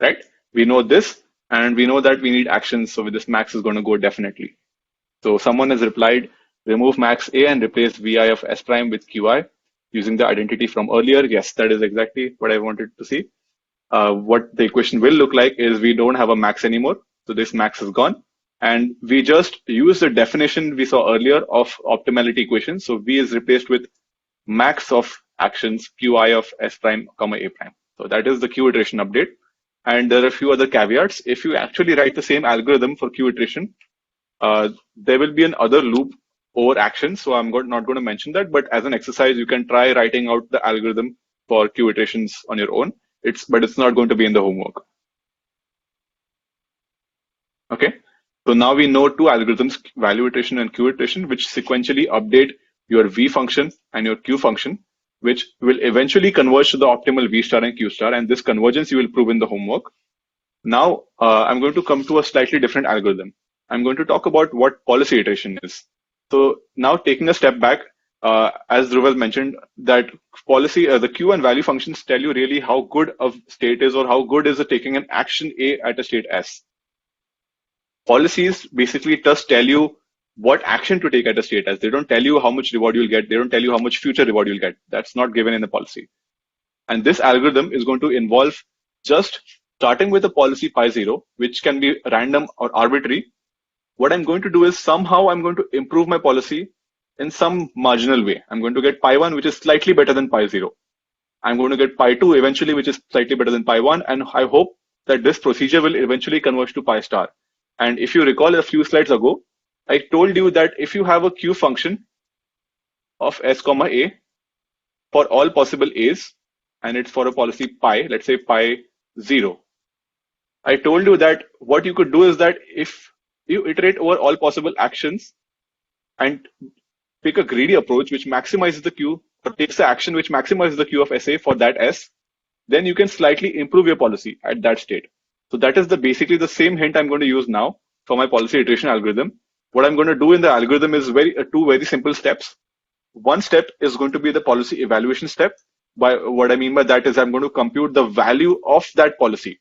Right? We know this, and we know that we need actions. So this max is going to go definitely. So someone has replied, remove max a and replace vi of s prime with qi using the identity from earlier. Yes, that is exactly what I wanted to see. What the equation will look like is we don't have a max anymore. So this max is gone. And we just use the definition we saw earlier of optimality equation. So v is replaced with max of actions Qi of S prime comma A prime. So that is the Q iteration update. And there are a few other caveats. If you actually write the same algorithm for Q iteration, there will be an other loop over action. So I'm not going to mention that, but as an exercise, you can try writing out the algorithm for Q iterations on your own. But it's not going to be in the homework. Okay. So now we know two algorithms, value iteration and Q iteration, which sequentially update your V function and your Q function, which will eventually converge to the optimal V star and Q star. And this convergence you will prove in the homework. Now, I'm going to come to a slightly different algorithm. I'm going to talk about what policy iteration is. So now taking a step back, as Dhruval mentioned, that policy, the Q and value functions tell you really how good a state is or how good is it taking an action A at a state S. Policies basically just tell you what action to take at a state S. They don't tell you how much reward you'll get. They don't tell you how much future reward you'll get. That's not given in the policy. And this algorithm is going to involve just starting with a policy pi0, which can be random or arbitrary. What I'm going to do is somehow I'm going to improve my policy in some marginal way. I'm going to get pi1, which is slightly better than pi0. I'm going to get pi2 eventually, which is slightly better than pi1. And I hope that this procedure will eventually converge to pi star. And if you recall a few slides ago, I told you that if you have a Q function of S comma A for all possible A's, and it's for a policy pi, let's say pi 0. I told you that what you could do is that if you iterate over all possible actions and pick a greedy approach which maximizes the Q, or takes the action which maximizes the Q of SA for that S, then you can slightly improve your policy at that state. So that is basically the same hint I'm going to use now for my policy iteration algorithm. What I'm going to do in the algorithm is two very simple steps. One step is going to be the policy evaluation step. What I mean by that is I'm going to compute the value of that policy.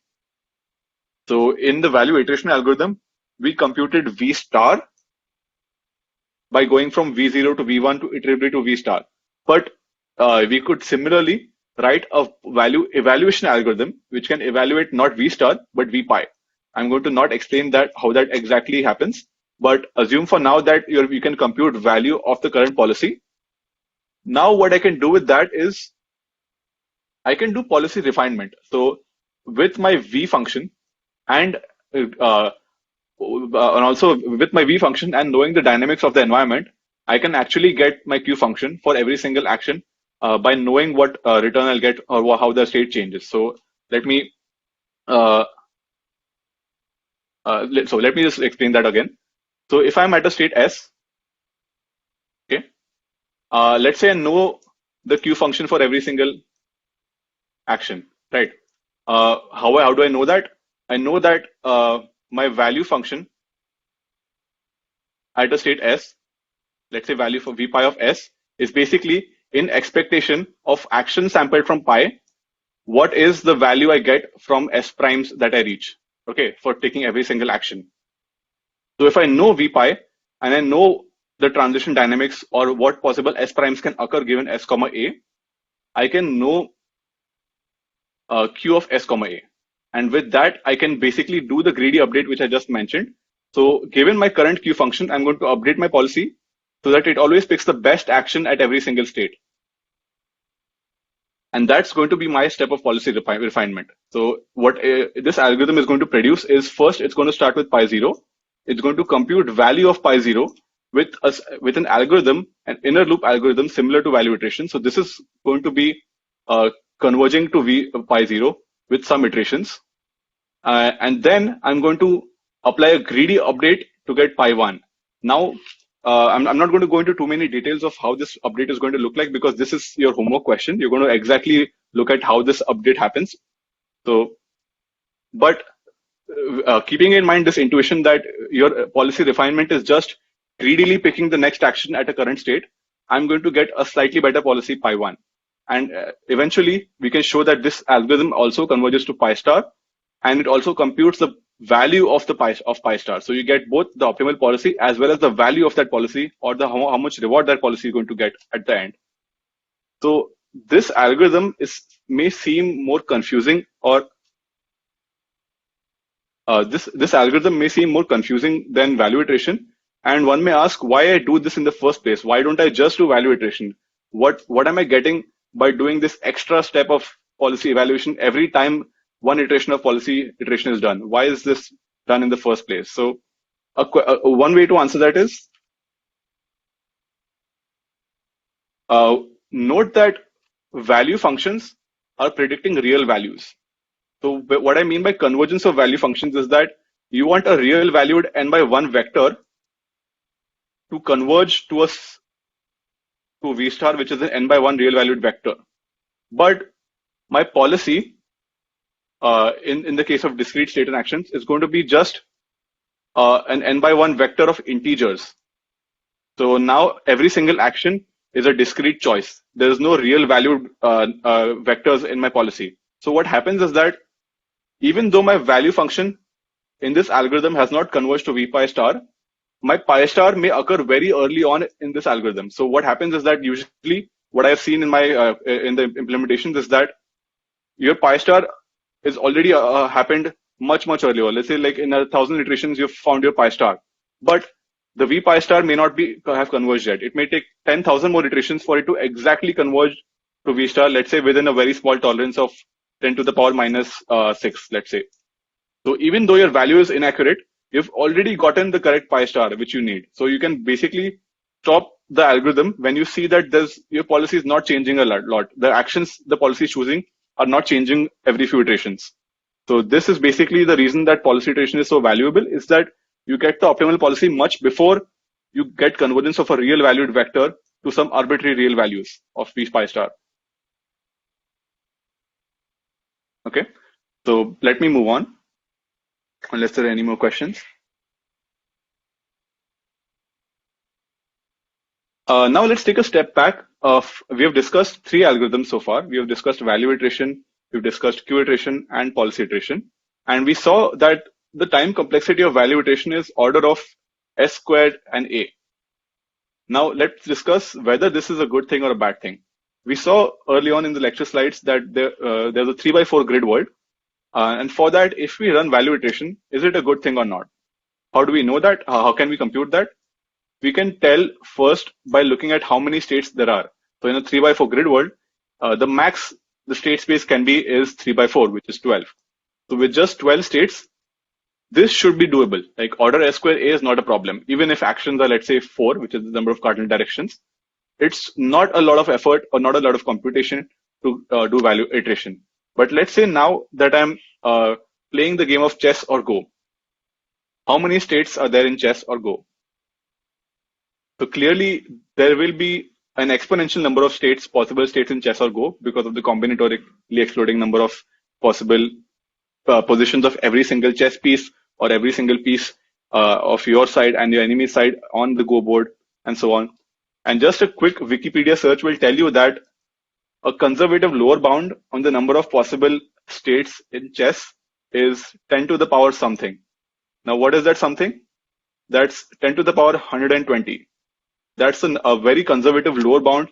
So in the value iteration algorithm, we computed V star by going from V0 to V1 to iteratively to V star. But we could similarly write a value evaluation algorithm which can evaluate not V star but V pi. I'm going to not explain how that exactly happens, but assume for now that you can compute value of the current policy. Now what I can do with that is I can do policy refinement. So with my V function and also with my V function and knowing the dynamics of the environment, I can actually get my Q function for every single action by knowing what return I'll get or how the state changes. So let me just explain that again. So if I'm at a state S, okay, let's say I know the Q function for every single action, right? How do I know that? I know that my value function at a state S, let's say value for V pi of S, is basically in expectation of action sampled from pi, what is the value I get from S primes that I reach, okay, for taking every single action. So if I know V pi and I know the transition dynamics or what possible S primes can occur given S comma A, I can know Q of S comma A. And with that, I can basically do the greedy update, which I just mentioned. So given my current Q function, I'm going to update my policy so that it always picks the best action at every single state. And that's going to be my step of policy refinement. So what this algorithm is going to produce is first, it's going to start with pi 0. It's going to compute value of pi 0 with an algorithm, an inner loop algorithm similar to value iteration. So this is going to be converging to pi 0 with some iterations. And then I'm going to apply a greedy update to get pi 1. Now, I'm not going to go into too many details of how this update is going to look like because this is your homework question. You're going to exactly look at how this update happens. So, but keeping in mind this intuition that your policy refinement is just greedily picking the next action at a current state, I'm going to get a slightly better policy pi 1. And eventually, we can show that this algorithm also converges to pi star, and it also computes the value of pi star. So you get both the optimal policy as well as the value of that policy or how much reward that policy is going to get at the end. So this algorithm may seem more confusing, or this algorithm may seem more confusing than value iteration. And one may ask why I do this in the first place. Why don't I just do value iteration? What am I getting by doing this extra step of policy evaluation every time one iteration of policy iteration is done? Why is this done in the first place? So one way to answer that is uh, note that value functions are predicting real values. So what I mean by convergence of value functions is that you want a real valued n by 1 vector to converge to to v star, which is an n by 1 real valued vector. But my policy, in the case of discrete state and actions, is going to be just an n by 1 vector of integers. So now every single action is a discrete choice. There is no real valued vectors in my policy. So what happens is that even though my value function in this algorithm has not converged to v pi star, my pi star may occur very early on in this algorithm. So what happens is that usually what I've seen in my in the implementations is that your pi star is already happened much earlier. Let's say like in 1,000 iterations you've found your pi star, but the v pi star may not be have converged yet. It may take 10,000 more iterations for it to exactly converge to v star. Let's say within a very small tolerance of 10 to the power minus 6. Let's say. So even though your value is inaccurate, you've already gotten the correct pi star which you need. So you can basically stop the algorithm when you see that your policy is not changing a lot. The actions the policy is choosing are not changing every few iterations. So this is basically the reason that policy iteration is so valuable, is that you get the optimal policy much before you get convergence of a real valued vector to some arbitrary real values of v pi star. Okay, so let me move on, unless there are any more questions. Now let's take a step back. We have discussed 3 algorithms so far. We have discussed value iteration, we've discussed Q iteration, and policy iteration. And we saw that the time complexity of value iteration is order of S squared and A. Now let's discuss whether this is a good thing or a bad thing. We saw early on in the lecture slides that there's a 3x4 grid world. And for that, if we run value iteration, is it a good thing or not? How do we know that? How can we compute that? We can tell first by looking at how many states there are. So in a 3x4 grid world, the max the state space can be is 3x4, which is 12. So with just 12 states, this should be doable. Like order S square A is not a problem. Even if actions are, let's say 4, which is the number of cardinal directions, it's not a lot of effort or not a lot of computation to do value iteration. But let's say now that I'm playing the game of chess or Go. How many states are there in chess or Go? So clearly there will be an exponential number of states, possible states in chess or Go, because of the combinatorically exploding number of possible positions of every single chess piece or every single piece of your side and your enemy side on the Go board, and so on. And just a quick Wikipedia search will tell you that a conservative lower bound on the number of possible states in chess is 10 to the power something. Now, what is that something? That's 10 to the power 120. That's a very conservative lower bound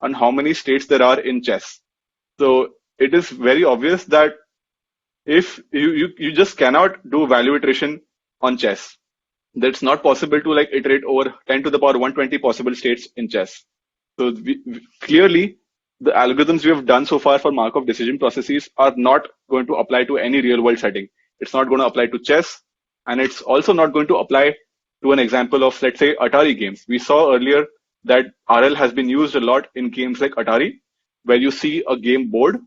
on how many states there are in chess. So it is very obvious that if you just cannot do value iteration on chess, that's not possible to like iterate over 10 to the power 120 possible states in chess. So clearly, the algorithms we have done so far for Markov decision processes are not going to apply to any real world setting. It's not going to apply to chess, and it's also not going to apply to an example of, let's say, Atari games. We saw earlier that RL has been used a lot in games like Atari, where you see a game board.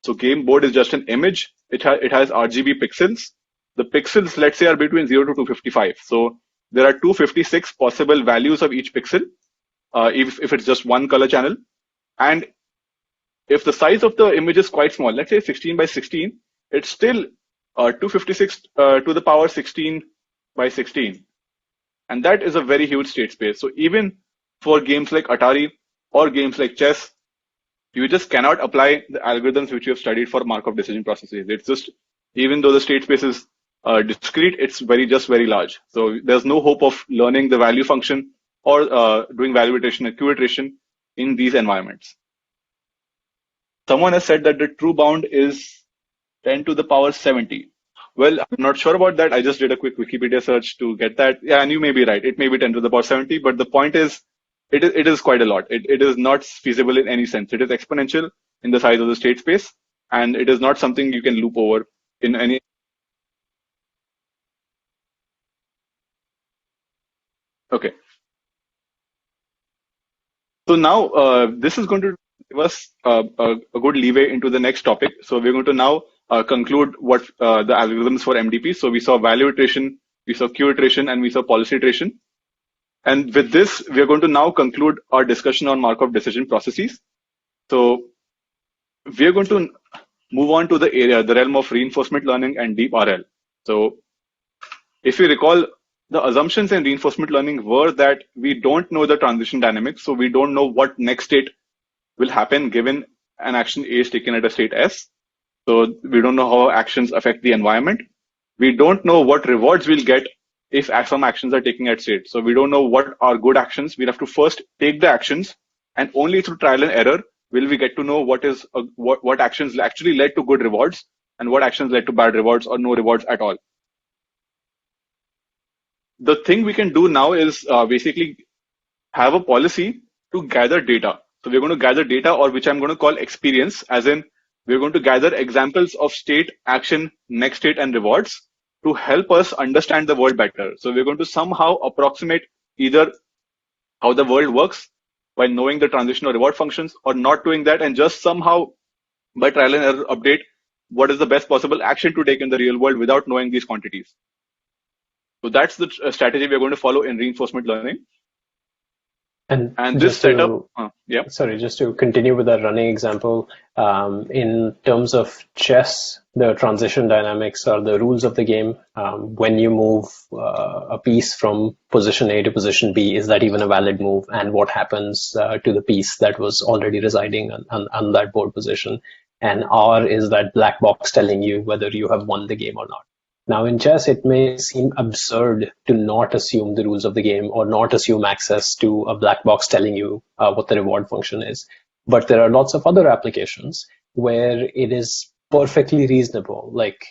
So game board is just an image. It has RGB pixels. The pixels, let's say, are between 0 to 255. So there are 256 possible values of each pixel, if it's just one color channel. And if the size of the image is quite small, let's say 16 by 16, it's still 256 to the power 16 by 16. And that is a very huge state space. So even for games like Atari or games like chess, you just cannot apply the algorithms which you have studied for Markov decision processes. It's just, even though the state space is discrete, it's very large. So there's no hope of learning the value function or doing value iteration and Q iteration in these environments. Someone has said that the true bound is 10 to the power 70. Well, I'm not sure about that. I just did a quick Wikipedia search to get that. Yeah, and you may be right. It may be 10 to the power 70, but the point is it is quite a lot. It is not feasible in any sense. It is exponential in the size of the state space, and it is not something you can loop over in any. Okay. So now this is going to give us a good leeway into the next topic. So we're going to now conclude what the algorithms for MDP. So we saw value iteration, we saw queue iteration, and we saw policy iteration. And with this, we are going to now conclude our discussion on Markov decision processes. So we are going to move on to the realm of reinforcement learning and deep RL. So if you recall, the assumptions in reinforcement learning were that we don't know the transition dynamics. So we don't know what next state will happen given an action A is taken at a state S. So we don't know how actions affect the environment. We don't know what rewards we'll get if some actions are taken at state. So we don't know what are good actions. We'll have to first take the actions, and only through trial and error will we get to know what actions actually led to good rewards and what actions led to bad rewards or no rewards at all. The thing we can do now is basically have a policy to gather data. So we're going to gather data, or which I'm going to call experience, as in we're going to gather examples of state, action, next state, and rewards to help us understand the world better. So we're going to somehow approximate either how the world works by knowing the transition or reward functions, or not doing that and just somehow by trial and error update what is the best possible action to take in the real world without knowing these quantities. So that's the strategy we're going to follow in reinforcement learning. And this setup, yeah. Sorry, just to continue with that running example, in terms of chess, the transition dynamics are the rules of the game. When you move a piece from position A to position B, is that even a valid move? And what happens to the piece that was already residing on that board position? And R is that black box telling you whether you have won the game or not. Now, in chess, it may seem absurd to not assume the rules of the game or not assume access to a black box telling you what the reward function is. But there are lots of other applications where it is perfectly reasonable. Like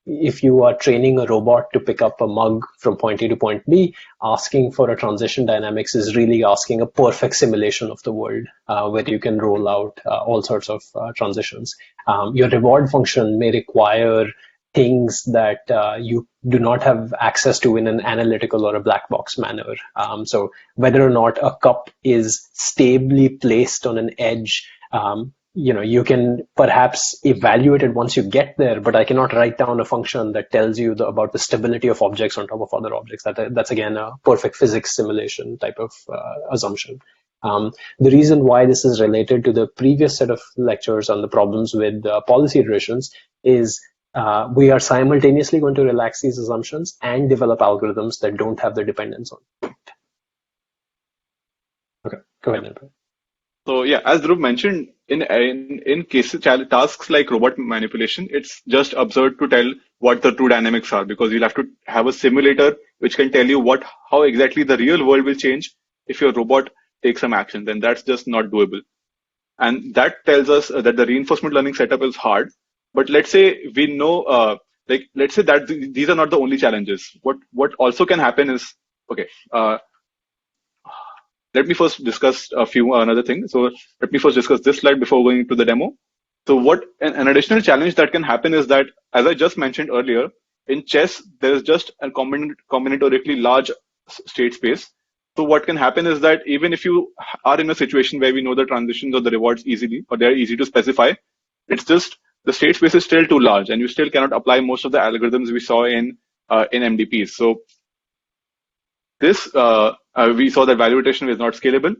if you are training a robot to pick up a mug from point A to point B, asking for a transition dynamics is really asking a perfect simulation of the world where you can roll out all sorts of transitions. Your reward function may require things that you do not have access to in an analytical or a black box manner. So whether or not a cup is stably placed on an edge, you can perhaps evaluate it once you get there, but I cannot write down a function that tells you about the stability of objects on top of other objects. That's again a perfect physics simulation type of assumption. The reason why this is related to the previous set of lectures on the problems with policy iterations is we are simultaneously going to relax these assumptions and develop algorithms that don't have the dependence on it. Okay, go ahead, Nirbhay. So yeah, as Dhruv mentioned, in cases tasks like robot manipulation, it's just absurd to tell what the true dynamics are, because you'll have to have a simulator which can tell you how exactly the real world will change if your robot takes some action. Then that's just not doable. And that tells us that the reinforcement learning setup is hard. But let's say we know, let's say that these are not the only challenges. What also can happen is, okay, let me first discuss another thing. So let me first discuss this slide before going into the demo. So what an additional challenge that can happen is that, as I just mentioned earlier, in chess, there is just a combinatorically large state space. So what can happen is that even if you are in a situation where we know the transitions or the rewards easily, or they're easy to specify, it's just the state space is still too large, and you still cannot apply most of the algorithms we saw in MDPs. So this we saw that value iteration is not scalable.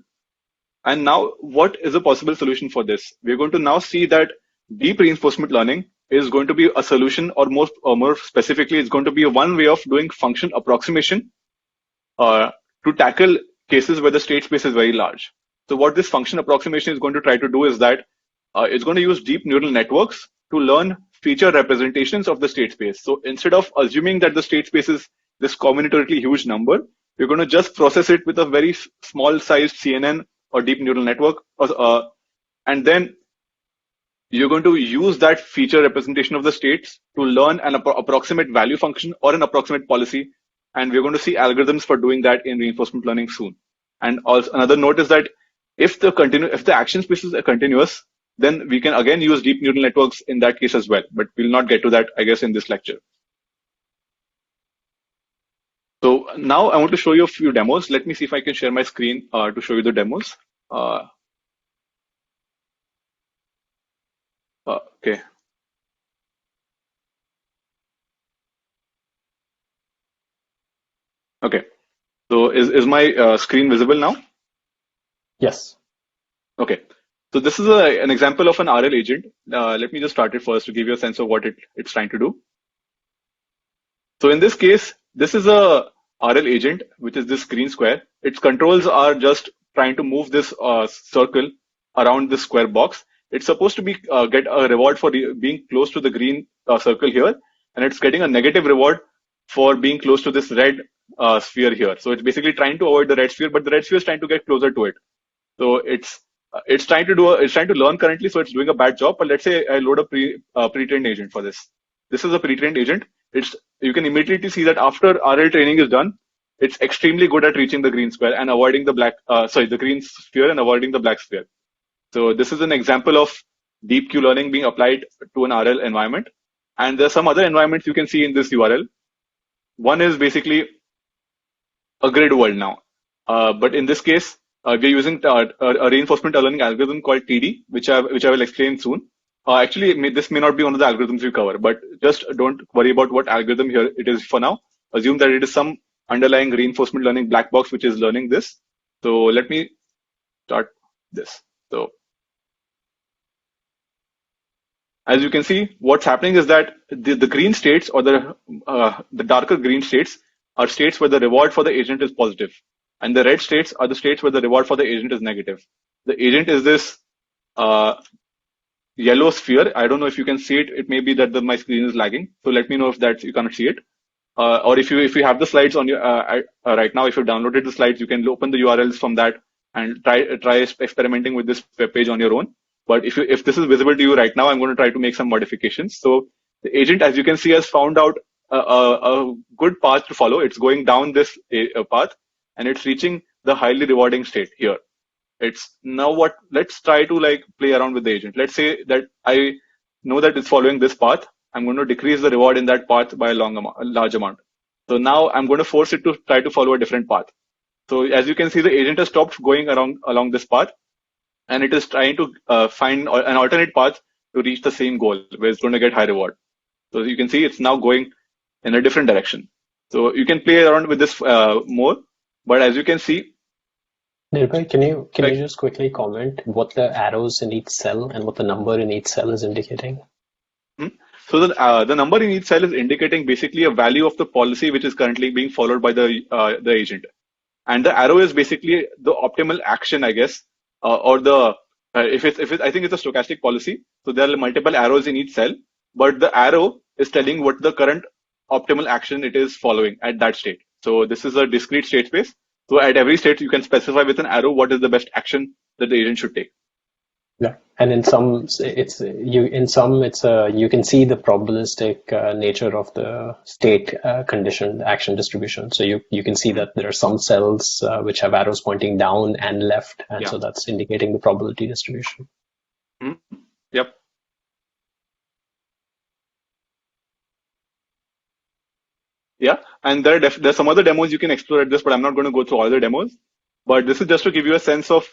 And now, what is a possible solution for this? We're going to now see that deep reinforcement learning is going to be a solution, or more specifically, it's going to be one way of doing function approximation to tackle cases where the state space is very large. So what this function approximation is going to try to do is that it's going to use deep neural networks to learn feature representations of the state space. So instead of assuming that the state space is this combinatorically huge number, we're going to just process it with a very small sized CNN or deep neural network. And then you're going to use that feature representation of the states to learn an approximate value function or an approximate policy. And we're going to see algorithms for doing that in reinforcement learning soon. And also another note is that if the action spaces are continuous, then we can again use deep neural networks in that case as well. But we'll not get to that, I guess, in this lecture. So now I want to show you a few demos. Let me see if I can share my screen to show you the demos. Okay. Okay. So is my screen visible now? Yes. Okay. So this is an example of an RL agent. Let me just start it first to give you a sense of what it's trying to do. So in this case, this is a RL agent, which is this green square. Its controls are just trying to move this circle around this square box. It's supposed to be get a reward for being close to the green circle here, and it's getting a negative reward for being close to this red sphere here. So it's basically trying to avoid the red sphere, but the red sphere is trying to get closer to it. So it's trying to learn currently, so it's doing a bad job. But let's say I load a pre-trained agent for this. This is a pre-trained agent. You can immediately see that after RL training is done, it's extremely good at reaching the green square and avoiding the green sphere and avoiding the black sphere. So this is an example of deep Q learning being applied to an RL environment. And there are some other environments you can see in this URL. One is basically a grid world now. But in this case, we're using a reinforcement learning algorithm called TD, which I will explain soon. Actually, this may not be one of the algorithms we cover, but just don't worry about what algorithm here it is for now. Assume that it is some underlying reinforcement learning black box which is learning this. So let me start this. So as you can see, what's happening is that the green states or the darker green states are states where the reward for the agent is positive, and the red states are the states where the reward for the agent is negative. The agent is this yellow sphere. I don't know if you can see it. It may be that my screen is lagging. So let me know if you cannot see it. Or if you have the slides on your right now, if you've downloaded the slides, you can open the URLs from that and try experimenting with this web page on your own. But if this is visible to you right now, I'm going to try to make some modifications. So the agent, as you can see, has found out a good path to follow. It's going down this path, and it's reaching the highly rewarding state here. It's now let's try to play around with the agent. Let's say that I know that it's following this path. I'm going to decrease the reward in that path by a large amount. So now I'm going to force it to try to follow a different path. So as you can see, the agent has stopped going along this path, and it is trying to find an alternate path to reach the same goal where it's going to get high reward. So you can see it's now going in a different direction. So you can play around with this more, but as you can see, Nirbhay, can you just quickly comment what the arrows in each cell and what the number in each cell is indicating? So the number in each cell is indicating basically a value of the policy which is currently being followed by the agent, and the arrow is basically the optimal action, I guess, or the if it I think it's a stochastic policy. So there are multiple arrows in each cell, but the arrow is telling what the current optimal action it is following at that state. So this is a discrete state space. So at every state, you can specify with an arrow what is the best action that the agent should take. Yeah, and in some it's you can see the probabilistic nature of the state condition action distribution. So you can see that there are some cells which have arrows pointing down and left, and so that's indicating the probability distribution. Mm-hmm. Yep. Yeah, and there's some other demos you can explore at this, but I'm not going to go through all the demos. But this is just to give you a sense of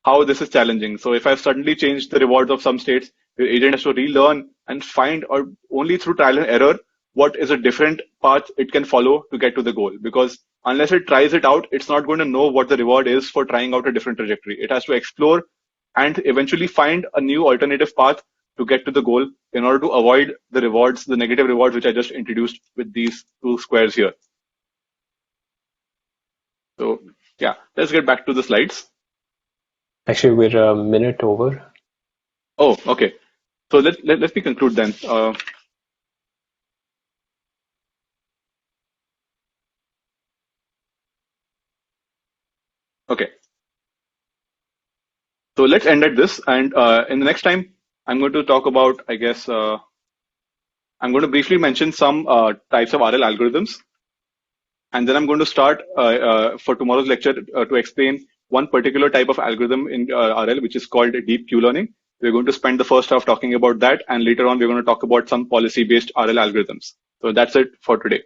how this is challenging. So if I've suddenly changed the rewards of some states, the agent has to relearn and find, or only through trial and error, what is a different path it can follow to get to the goal. Because unless it tries it out, it's not going to know what the reward is for trying out a different trajectory. It has to explore and eventually find a new alternative path to get to the goal in order to avoid the negative rewards, which I just introduced with these two squares here. So yeah, let's get back to the slides. Actually, we're a minute over. Oh, okay. So let me conclude then. Okay. So let's end at this, and in the next time, I'm going to talk about, I guess, I'm going to briefly mention some types of RL algorithms. And then I'm going to start for tomorrow's lecture to explain one particular type of algorithm in RL, which is called deep Q learning. We're going to spend the first half talking about that, and later on we're going to talk about some policy-based RL algorithms. So that's it for today.